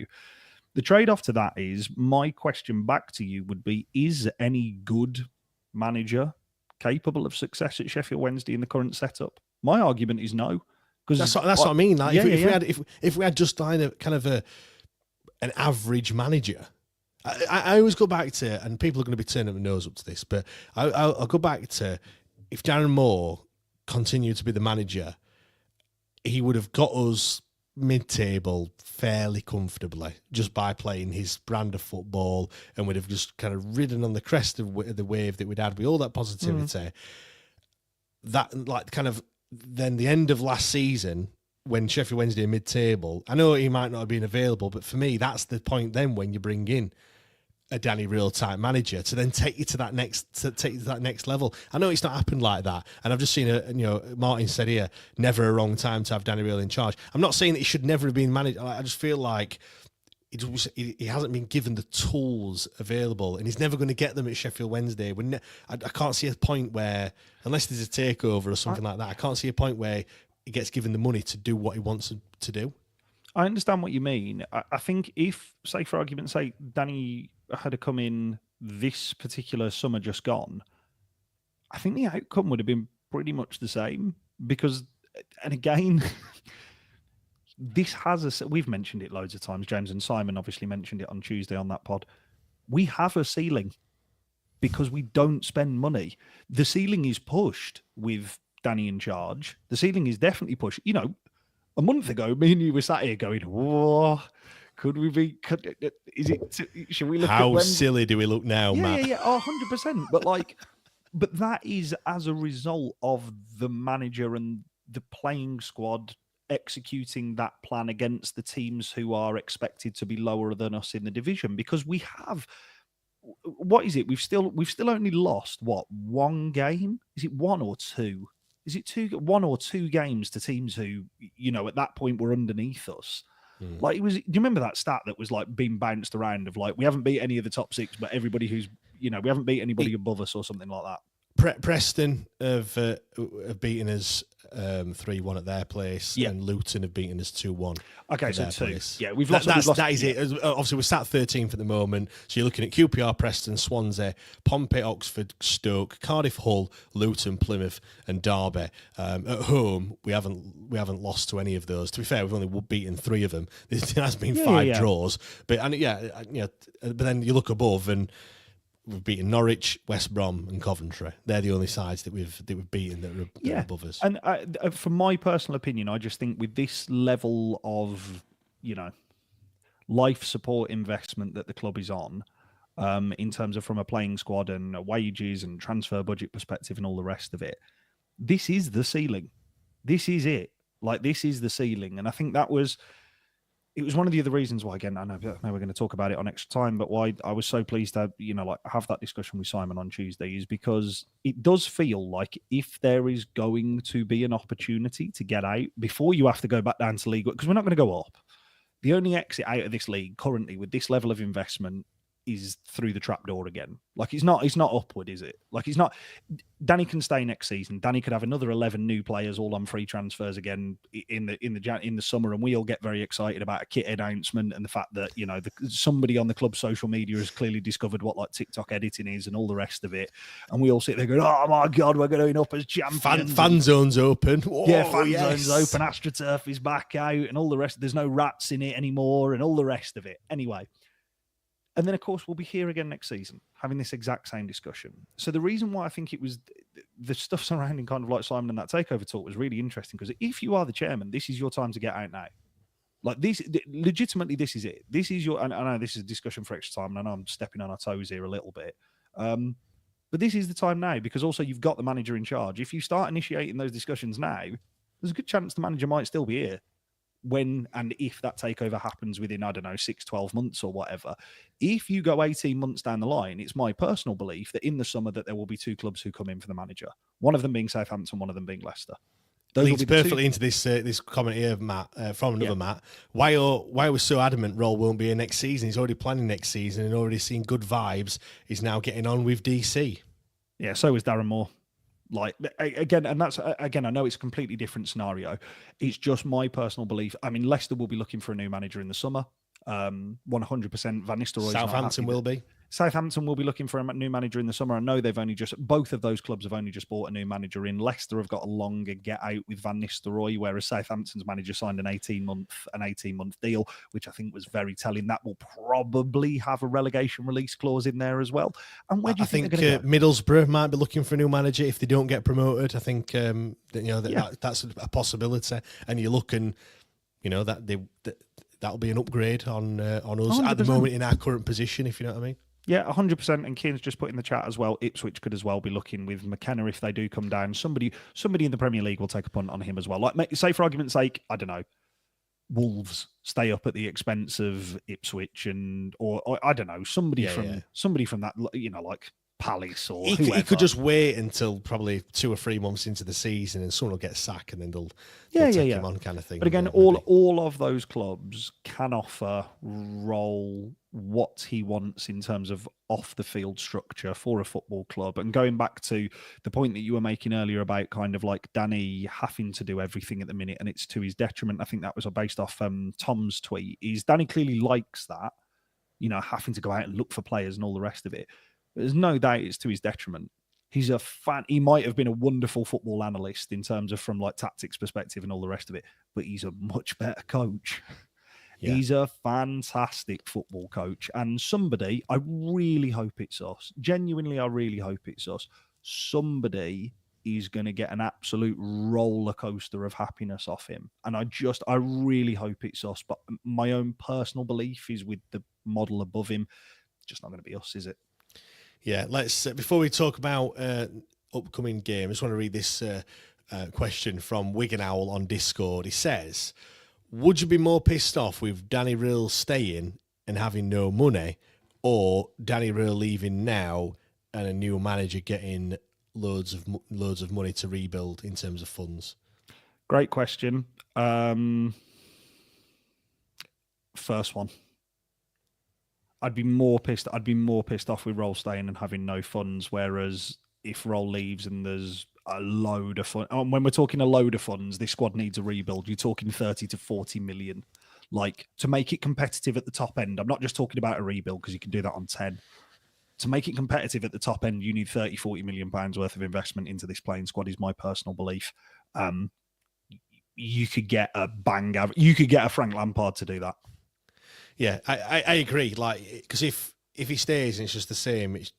The trade-off to that is, my question back to you would be, is any good manager capable of success at Sheffield Wednesday in the current setup? My argument is no. Because that's what I mean. Like, if we had just kind of an average manager, I always go back to, and people are going to be turning their nose up to this, but I'll go back to, if Darren Moore continued to be the manager, he would have got us mid-table fairly comfortably just by playing his brand of football, and would have just kind of ridden on the crest of the wave that we'd had with all that positivity. That, like, kind of then the end of last season when Sheffield Wednesday are mid-table, I know he might not have been available, but for me, that's the point then when you bring in a Danny Röhl type manager to then take you to that next level. I know it's not happened like that, and I've just seen Martin said here, never a wrong time to have Danny Röhl in charge. I'm not saying that he should never have been managed. I just feel like he hasn't been given the tools available, and he's never going to get them at Sheffield Wednesday. I can't see a point where, unless there's a takeover or something like that, I can't see a point where he gets given the money to do what he wants to do. I understand what you mean. I think if, say for argument's sake, Danny had to come in this particular summer just gone, I think the outcome would have been pretty much the same. Because, and again, we've mentioned it loads of times. James and Simon obviously mentioned it on Tuesday on that pod. We have a ceiling because we don't spend money. The ceiling is pushed with Danny in charge. The ceiling is definitely pushed. A month ago, me and you were sat here going, "Whoa, could we be? Should we look? How silly do we look now, Matt?" Yeah, 100%. But that is as a result of the manager and the playing squad executing that plan against the teams who are expected to be lower than us in the division. Because we have, what is it? We've still only lost one game? Is it one or two? Is it one or two games to teams who, at that point were underneath us? Like, do you remember that stat that was like being bounced around of like, we haven't beat any of the top six, but everybody who's, we haven't beat anybody above us or something like that. Preston have beaten us 3-1 at their place, Yeah. and Luton have beaten us 2-1. Okay, at so their 2. place. Yeah, we've lost. That is it. Obviously, we're sat 13th at the moment. So you're looking at QPR, Preston, Swansea, Pompey, Oxford, Stoke, Cardiff, Hull, Luton, Plymouth, and Derby. At home, we haven't lost to any of those. To be fair, we've only beaten 3 of them. There has been 5 draws, but but then you look above and we've beaten Norwich, West Brom, and Coventry. They're the only sides that we've beaten that are above us. And from my personal opinion, I just think with this level of life support investment that the club is on, in terms of from a playing squad and wages and transfer budget perspective and all the rest of it, this is the ceiling. This is it. Like, this is the ceiling, and I think it was one of the other reasons why, again, I know we're going to talk about it on extra time, but why I was so pleased to, have that discussion with Simon on Tuesday is because it does feel like if there is going to be an opportunity to get out before you have to go back down to League, because we're not going to go up. The only exit out of this league currently with this level of investment is through the trapdoor again. Like, it's not upward, is it? Like, it's not. Danny can stay next season. Danny could have another 11 new players all on free transfers again in the summer, and we all get very excited about a kit announcement and the fact that somebody on the club's social media has clearly discovered what like TikTok editing is and all the rest of it, and we all sit there going, "Oh my God, we're going up as champions." Fan zone's open. Zone's open. AstroTurf is back out, and all the rest. There's no rats in it anymore, and all the rest of it. Anyway. And then, of course, we'll be here again next season, having this exact same discussion. So the reason why I think it was the stuff surrounding kind of like Simon and that takeover talk was really interesting, because if you are the chairman, this is your time to get out now. Like, this, legitimately, this is it. This is your, and I know this is a discussion for extra time, and I know I'm stepping on our toes here a little bit. But this is the time now, because also you've got the manager in charge. If you start initiating those discussions now, there's a good chance the manager might still be here when and if that takeover happens within, 6, 12 months or whatever. If you go 18 months down the line, it's my personal belief that in the summer that there will be 2 clubs who come in for the manager. One of them being Southampton, one of them being Leicester. Leads perfectly into this comment here, Matt, from another Matt. Why we're so adamant Roll won't be here next season? He's already planning next season and already seen good vibes. He's now getting on with DC. Yeah, so is Darren Moore. Like, again, and that's, again, I know it's a completely different scenario. It's just my personal belief. I mean, Leicester will be looking for a new manager in the summer. 100% Van Nistelrooy. Southampton will be. Southampton will be looking for a new manager in the summer. I know both of those clubs have only just bought a new manager in. Leicester have got a longer get out with Van Nistelrooy, whereas Southampton's manager signed an 18-month deal, which I think was very telling. That will probably have a relegation release clause in there as well. And where do you think Middlesbrough might be looking for a new manager if they don't get promoted? I think that's a possibility. And you look and that'll be an upgrade on us 100%. At the moment in our current position, if you know what I mean. Yeah, 100%. And Keane's just put in the chat as well, Ipswich could as well be looking with McKenna if they do come down. Somebody in the Premier League will take a punt on him as well. Like, say for argument's sake, I don't know, Wolves stay up at the expense of Ipswich, or I don't know, somebody from that, like Palace or whoever. He could just wait until probably 2 or 3 months into the season, and someone will get sacked, and then they'll take him on, kind of thing. But again, all of those clubs can offer Roll what he wants in terms of off the field structure for a football club. And going back to the point that you were making earlier about kind of like Danny having to do everything at the minute, and it's to his detriment. I think that was based off Tom's tweet. Is Danny clearly likes that, having to go out and look for players and all the rest of it. There's no doubt it's to his detriment. He's a fan. He might have been a wonderful football analyst in terms of from like tactics perspective and all the rest of it, but he's a much better coach. Yeah. He's a fantastic football coach. And somebody, I really hope it's us. Genuinely, I really hope it's us. Somebody is going to get an absolute roller coaster of happiness off him. And I really hope it's us. But my own personal belief is with the model above him, just not going to be us, is it? Yeah, let's before we talk about upcoming games, I just want to read this question from Wigan Owl on Discord. He says, would you be more pissed off with Danny Rill staying and having no money, or Danny Rill leaving now and a new manager getting loads of money to rebuild in terms of funds? Great question. First one. I'd be more pissed off with Roll staying and having no funds. Whereas if Roll leaves and there's a load of fun. And when we're talking a load of funds, this squad needs a rebuild. You're talking 30 to 40 million. Like, to make it competitive at the top end, I'm not just talking about a rebuild because you can do that on 10. To make it competitive at the top end, you need 30, 40 million pounds worth of investment into this playing squad, is my personal belief. You could get a you could get a Frank Lampard to do that. Yeah, I agree. Like, because if he stays and it's just the same, it's,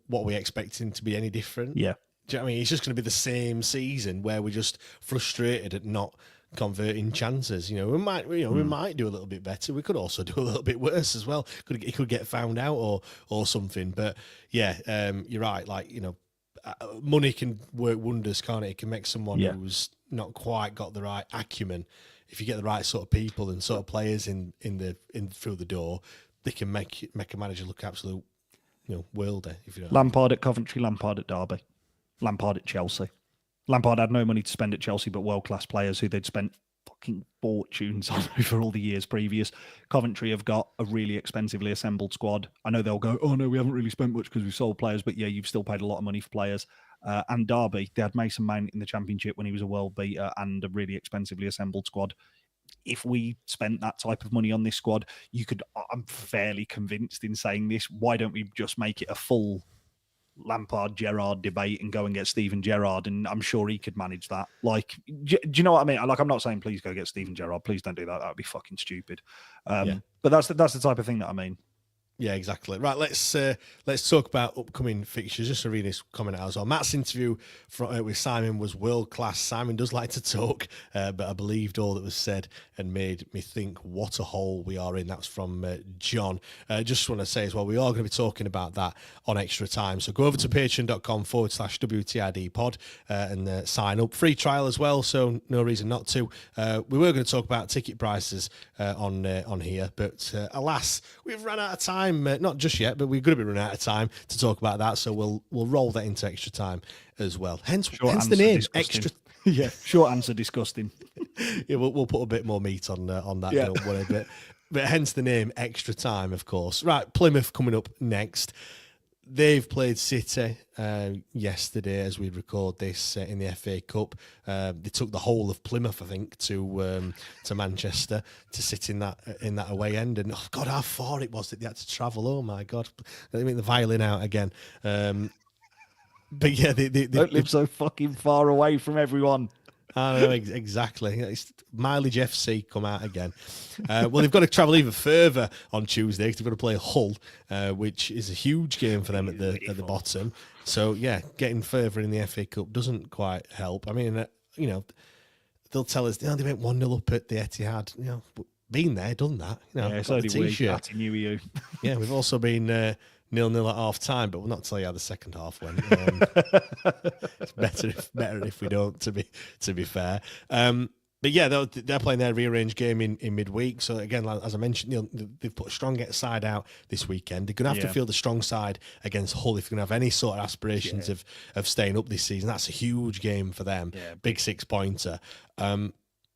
what we expecting to be any different? Yeah. Do you know what I mean? It's just going to be the same season where we're just frustrated at not converting chances. We might do a little bit better. We could also do a little bit worse as well. It could get found out or something. But yeah, you're right. Like, money can work wonders, can't it? It can make someone who's not quite got the right acumen. If you get the right sort of people and sort of players in through the door, they can make a manager look absolute, worldy. If you know. Lampard at Coventry, Lampard at Derby, Lampard at Chelsea. Lampard had no money to spend at Chelsea, but world-class players who they'd spent fucking fortunes on over all the years previous. Coventry have got a really expensively assembled squad. I know they'll go, oh no, we haven't really spent much because we've sold players, but yeah, you've still paid a lot of money for players. And Derby, they had Mason Mount in the Championship when he was a world beater and a really expensively assembled squad. If we spent that type of money on this squad, I'm fairly convinced in saying this, why don't we just make it a full Lampard-Gerrard debate and go and get Steven Gerrard, and I'm sure he could manage that. Like, do you know what I mean? Like, I'm not saying please go get Steven Gerrard. Please don't do that. That would be fucking stupid. But that's the type of thing that I mean. Yeah, exactly. Right, let's talk about upcoming fixtures. Just to read this comment out as well. Matt's interview with Simon was world class. Simon does like to talk, but I believed all that was said and made me think what a hole we are in. That's from John. Just want to say as well, we are going to be talking about that on Extra Time. So go over to patreon.com/WTID pod and sign up. Free trial as well, so no reason not to. We were going to talk about ticket prices on here, but alas, we've run out of time. Not just yet, but we're going to be running out of time to talk about that, so we'll roll that into Extra Time as well. Hence the name, disgusting. Extra. Yeah, short answer, disgusting. Yeah, we'll put a bit more meat on that. Yeah. Don't worry, but hence the name Extra Time, of course. Right, Plymouth coming up next. They've played City yesterday as we record this in the FA Cup. They took the whole of Plymouth, I think, to Manchester to sit in that away end. And oh God, how far it was that they had to travel! Oh my God, let me get the violin out again. But yeah, they don't live so fucking far away from everyone. I know, exactly. It's Mileage FC come out again. Well, they've got to travel even further on Tuesday because they've got to play Hull, which is a huge game for them at the bottom. So yeah, getting further in the FA Cup doesn't quite help. I mean, they'll tell us, they went 1-0 up at the Etihad. Been there, done that. Yeah, it's only week. Happy New Year. Yeah, we've also been 0-0 at half time, but we'll not tell you how the second half went. It's better if we don't. To be fair, but yeah, they're playing their rearranged game in midweek. So again, as I mentioned, they've put a strong side out this weekend. They're going to have to field the strong side against Hull if they're going to have any sort of aspirations of staying up this season. That's a huge game for them. Yeah. Big 6-pointer.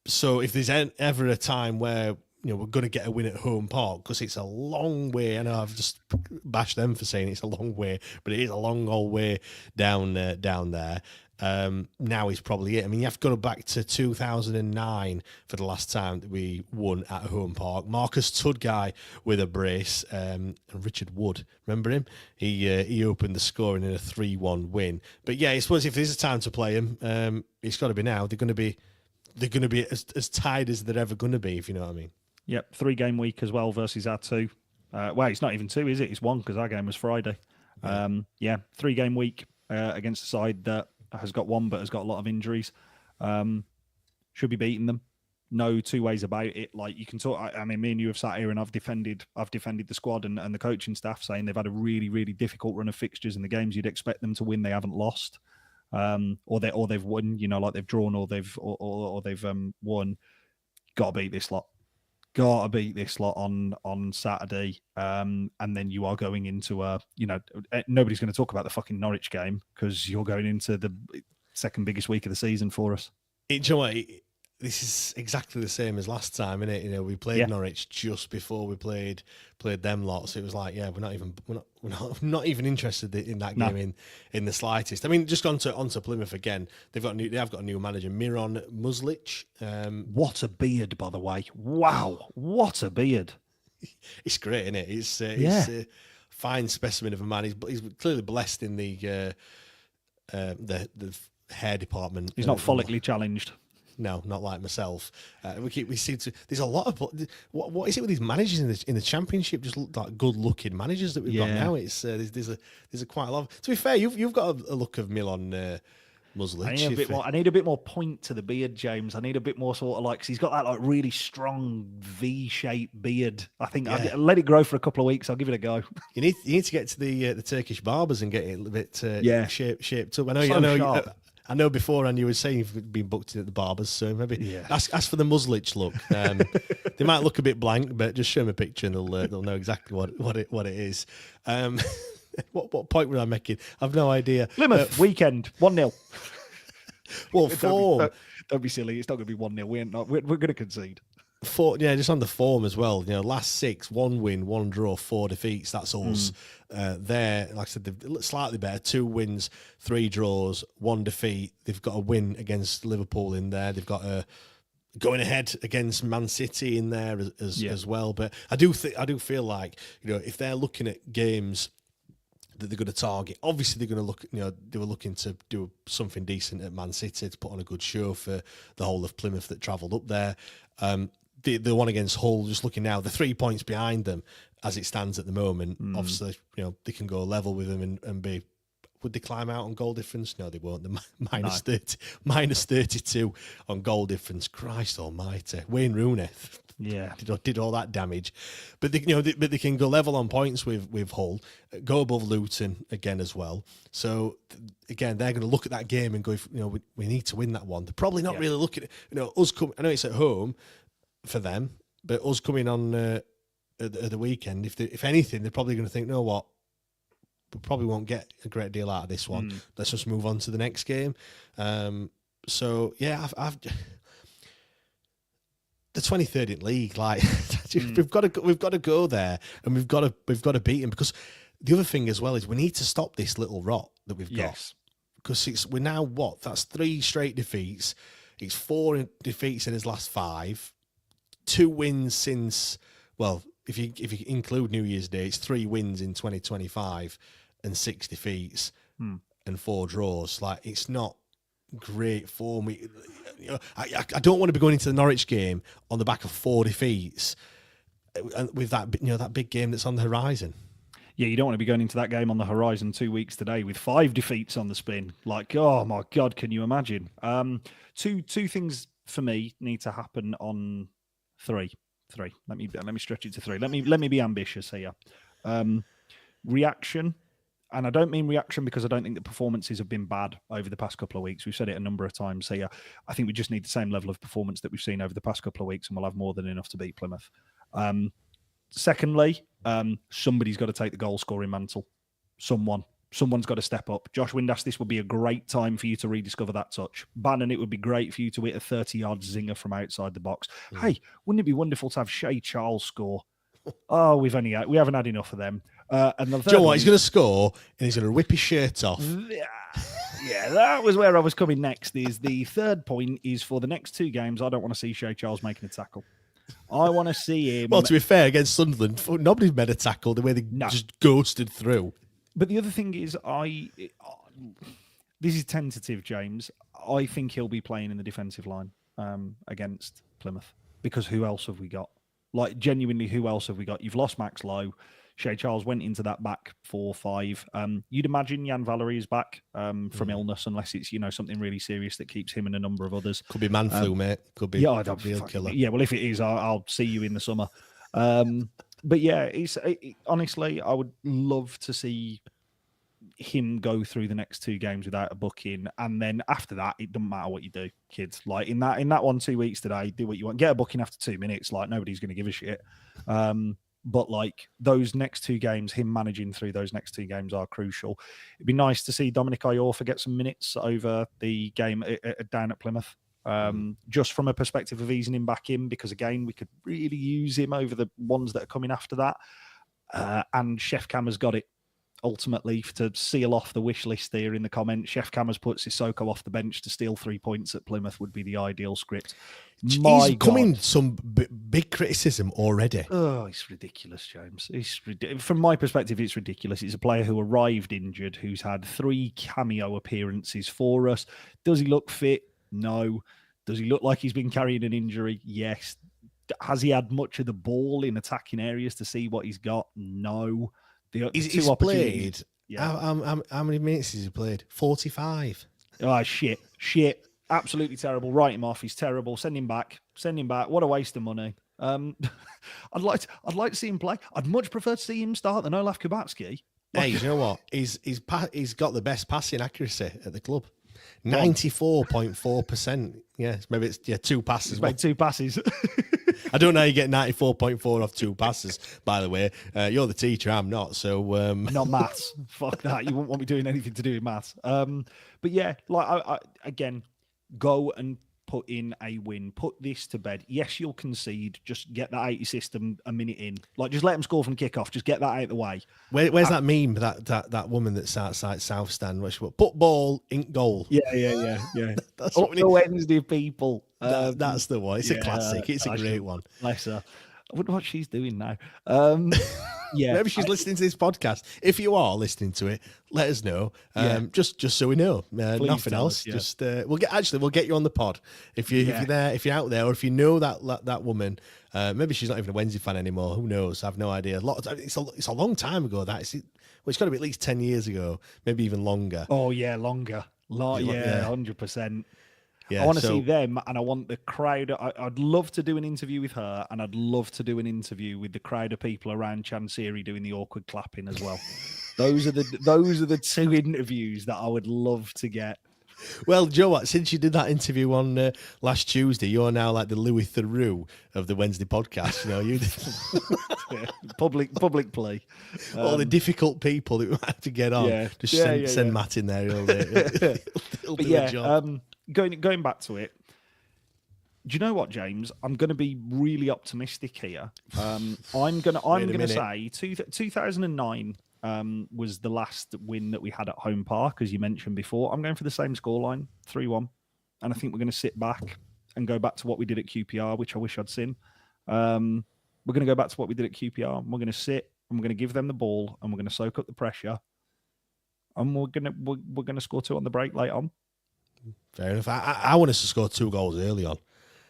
So if there's ever a time where we're going to get a win at home park, because it's a long way. I know I've just bashed them for saying it's a long way, but it is a long old way down there. Now is probably it. I mean, you have to go back to 2009 for the last time that we won at home park. Marcus Tudgay with a brace, and Richard Wood, remember him? He opened the scoring in a 3-1 win. But yeah, I suppose if there's a time to play them, it's got to be now. They're going to be as tied as they're ever going to be, if you know what I mean. Yep, 3-game week as well versus our 2. Well, it's not even 2, is it? It's 1 because our game was Friday. 3-game week against a side that has got 1 but has got a lot of injuries. Should be beating them. No two ways about it. Like, you can talk. I mean, me and you have sat here and I've defended the squad and the coaching staff, saying they've had a really, really difficult run of fixtures in the games you'd expect them to win. They haven't lost, or they've won. Like they've drawn or they've won. Got to beat this lot. Got to beat this lot on Saturday, and then you are going into nobody's going to talk about the fucking Norwich game because you're going into the second biggest week of the season for us. Do you know what? this is exactly the same as last time, isn't it? You know, we played Norwich just before we played them lots. It was like, we're not even interested in that game in the slightest. I mean, just onto Plymouth again. They have got a new manager, Miron Muslic. What a beard, by the way! Wow, what a beard! It's great, isn't it? It's a fine specimen of a man. He's clearly blessed in the hair department. He's not follically challenged. No, not like myself. We seem to. There's a lot of what is it with these managers in the Championship? Just look like good-looking managers that we've got now. It's there's a quite a lot. To be fair, you've got a look of Milan Muslic. I need a bit more point to the beard, James. I need a bit more sort of like, cause he's got that like really strong V-shaped beard. I think I'll let it grow for a couple of weeks. I'll give it a go. You need to get to the Turkish barbers and get it a little bit shaped up. I know beforehand you were saying you've been booked in at the barbers, so maybe ask for the Muslic look. They might look a bit blank, but just show them a picture and they'll know exactly what it is. What point were I making? I've no idea. Plymouth weekend 1-0. Well, form. Don't be silly. It's not going to be 1-0. We're going to concede. Just on the form as well. You know, last 6, 1 win, 1 draw, 4 defeats. That's us. They're, like I said, they're slightly better. 2 wins, 3 draws, 1 defeat. They've got a win against Liverpool in there. They've got a going ahead against Man City in there as well. But I do feel like, you know, if they're looking at games that they're going to target, obviously they're going to look. You know, they were looking to do something decent at Man City to put on a good show for the whole of Plymouth that travelled up there. The one against Hull, just looking now, the 3 points behind them as it stands at the moment. Obviously, you know, they can go level with them and be. Would they climb out on goal difference? No, they won't. They're minus 32 on goal difference. Christ Almighty, Wayne Rooney, did all that damage, but they can go level on points with Hull, go above Luton again as well. So again, they're going to look at that game and go, we need to win that one. They're probably not really looking at us. I know it's at home for them, but us coming on at the weekend, if anything, they're probably going to think, no, what, we probably won't get a great deal out of this one. Let's just move on to the next game. So yeah, I've the 23rd in league, like we've got to go there and we've got to beat him, because the other thing as well is we need to stop this little rot that we've got, because we're now that's 3 straight defeats. It's 4 defeats in his last 5, 2 wins since, well, if you include New Year's Day, it's 3 wins in 2025 and 6 defeats and 4 draws. Like, it's not great form. I don't want to be going into the Norwich game on the back of 4 defeats with that that big game that's on the horizon. Yeah, you don't want to be going into that game on the horizon 2 weeks today with 5 defeats on the spin. Like, oh my God, can you imagine? Two things for me need to happen on 3. Let me stretch it to 3. Let me be ambitious here. Reaction, and I don't mean reaction because I don't think the performances have been bad over the past couple of weeks. We've said it a number of times here. I think we just need the same level of performance that we've seen over the past couple of weeks, and we'll have more than enough to beat Plymouth. Secondly, somebody's got to take the goal scoring mantle. Someone's got to step up. Josh Windass, this would be a great time for you to rediscover that touch. Bannon, it would be great for you to hit a 30-yard zinger from outside the box. Hey, wouldn't it be wonderful to have Shea Charles score? Oh, we haven't had enough of them. And the third Joe, he's going to score and he's going to rip his shirt off. Yeah, that was where I was coming next. Is the third point is for the next 2 games, I don't want to see Shea Charles making a tackle. I want to see him. Well, to be fair, against Sunderland, nobody's made a tackle the way they just ghosted through. But the other thing is, this is tentative, James. I think he'll be playing in the defensive line against Plymouth, because who else have we got? Like, genuinely, who else have we got? You've lost Max Lowe. Shea Charles went into that back 4-5. You'd imagine Jan Valery is back from illness, unless it's something really serious that keeps him and a number of others. Could be man flu, mate. Could be a real killer. Yeah, well, if it is, I'll see you in the summer. But yeah, honestly, I would love to see him go through the next 2 games without a booking, and then after that, it doesn't matter what you do, kids. Like in that 1 2 weeks today, do what you want. Get a booking after 2 minutes. Like, nobody's going to give a shit. But like those next 2 games, him managing through those next 2 games are crucial. It'd be nice to see Dominic Iorfa get some minutes over the game down at Plymouth. just from a perspective of easing him back in, because again, we could really use him over the ones that are coming after that. And Chef Cam has got it. Ultimately, to seal off the wish list there in the comments, Chef Cam has put Sissoko off the bench to steal 3 points at Plymouth would be the ideal script. He's coming some big criticism already. Oh, it's ridiculous, James. From my perspective, it's ridiculous. It's a player who arrived injured, who's had 3 cameo appearances for us. Does he look fit? No. Does he look like he's been carrying an injury? Yes. Has he had much of the ball in attacking areas to see what he's got? No. He's played. Yeah. How many minutes has he played? 45. Oh, shit. Absolutely terrible. Write him off. He's terrible. Send him back. What a waste of money. I'd like to see him play. I'd much prefer to see him start than Olaf Kubatski. Hey, you know what? He's got the best passing accuracy at the club. 94.4%. Yeah, maybe it's 2 passes. He's made 2 passes. I don't know how you get 94.4 off 2 passes, by the way. You're the teacher, I'm not. So not maths. Fuck that. You wouldn't want me doing anything to do with maths. But yeah, like I again, go and put in a win. Put this to bed. Yes, you'll concede. Just get that 80 system a minute in. Like, just let them score from kickoff. Just get that out of the way. Where's that meme? That woman that's outside South Stand. Where she put ball in goal. Yeah. That's what we need. Wednesday people. That's the one. It's a classic. It's a great one. Bless her. I wonder what she's doing now. Yeah, maybe she's listening to this podcast. If you are listening to it, let us know. Just so we know. Nothing else. Yeah. Just we'll get you on the pod if you're there, if you're out there, or if you know that woman. Maybe she's not even a Wednesday fan anymore. Who knows? I've no idea. It's a long time ago. It's got to be at least 10 years ago, maybe even longer. Oh yeah, longer. 100%. Yeah, I want to see them, and I want the crowd. I'd love to do an interview with her, and I'd love to do an interview with the crowd of people around Chansiri doing the awkward clapping as well. Those are the 2 interviews that I would love to get. Well, Joe, what? Since you did that interview on last Tuesday, you're now like the Louis Theroux of the Wednesday podcast. You know, public play. All the difficult people that we have to get on. Send Matt in there. He'll do a job. Going back to it, do you know what, James? I'm going to be really optimistic here. I'm going to say 2009 was the last win that we had at Home Park, as you mentioned before. I'm going for the same scoreline, 3-1, and I think we're going to sit back and go back to what we did at QPR, which I wish I'd seen. We're going to go back to what we did at QPR. And we're going to sit and we're going to give them the ball and we're going to soak up the pressure, and we're going to score 2 on the break late on. Fair enough. I want us to score 2 goals early on.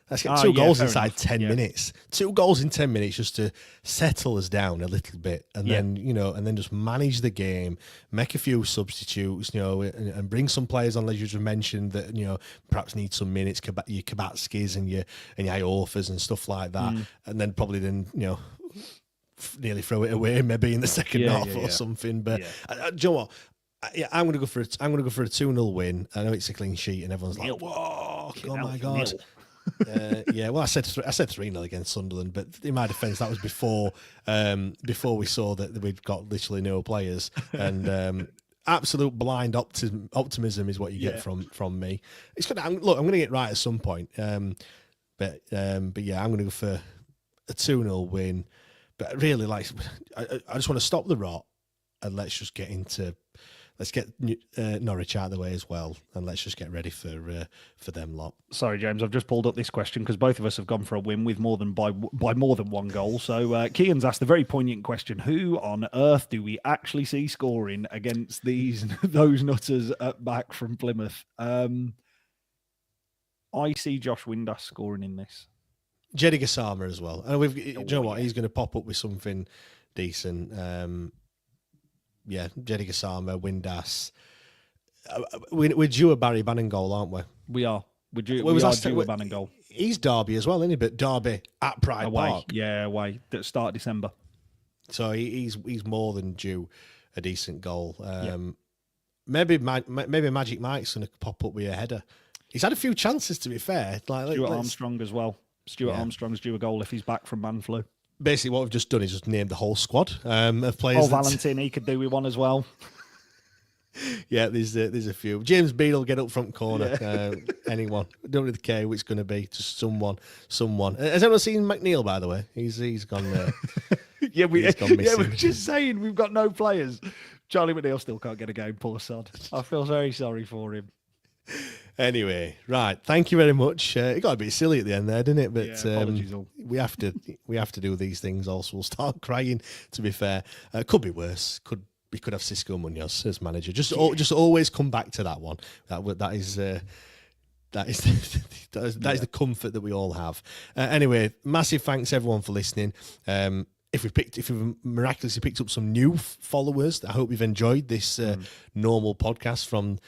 Let's get 2 goals inside 10 minutes. 2 goals in 10 minutes just to settle us down a little bit, and then just manage the game, make a few substitutes, and bring some players on, as you just mentioned, that perhaps need some minutes, your Kabatskis and your Iorfas and stuff like that, and then probably nearly throw it away maybe in the second half or something. But do you know what? I'm going to go for a 2-0 win. I know it's a clean sheet, and everyone's like, "Whoa, oh my god!" Well, I said 3-0 against Sunderland, but in my defence, that was before we saw that we'd got literally no players, and absolute blind optimism is what you get from me. It's gonna I'm going to get right at some point, but I'm going to go for a 2-0 win. But really, I just want to stop the rot, and let's get Norwich out of the way as well, and let's just get ready for them lot. Sorry, James, I've just pulled up this question because both of us have gone for a win with more than 1 goal. So Kian's asked a very poignant question: who on earth do we actually see scoring against those nutters at back from Plymouth? I see Josh Windass scoring in this. Jeddy Gassama as well, and do you know what? He's going to pop up with something decent. Jeddy Gassama, Windass. We're due a Barry Bannon goal, aren't we? We are. We're due a Bannon goal. He's Derby as well, isn't he? But Derby at Pride Park. Yeah, away. At start of December. So he's more than due a decent goal. Maybe Magic Mike's going to pop up with a header. He's had a few chances, to be fair. Stuart Armstrong as well. Armstrong's due a goal if he's back from man flu. Basically, what we've just done is just named the whole squad of players. Valentin, he could do with one as well. Yeah, there's a few. James Beadle, get up front corner. Anyone, don't really care who it's going to be. Just someone. Has anyone seen McNeil? By the way, he's gone. He's gone missing. we're just saying we've got no players. Charlie McNeil still can't get a game. Poor sod. I feel very sorry for him. Anyway, right. Thank you very much. It got a bit silly at the end there, didn't it? But apologies all. we have to do these things. Also, we'll start crying. To be fair, could be worse. We could have Cisco Munoz as manager. Just always come back to that one. That is the comfort that we all have. Anyway, massive thanks everyone for listening. If we've miraculously picked up some new followers, I hope you've enjoyed this normal podcast from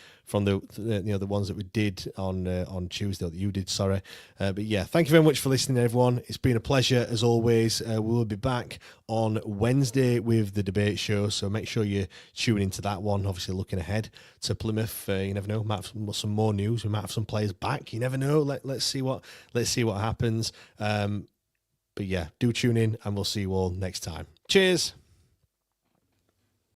the ones that we did on Tuesday, or that you did, sorry. But yeah, thank you very much for listening, everyone. It's been a pleasure as always. We'll be back on Wednesday with the debate show, so make sure you tune into that one. Obviously, looking ahead to Plymouth, you never know. Might have some more news. We might have some players back. You never know. Let's see what happens. But yeah, do tune in, and we'll see you all next time. Cheers.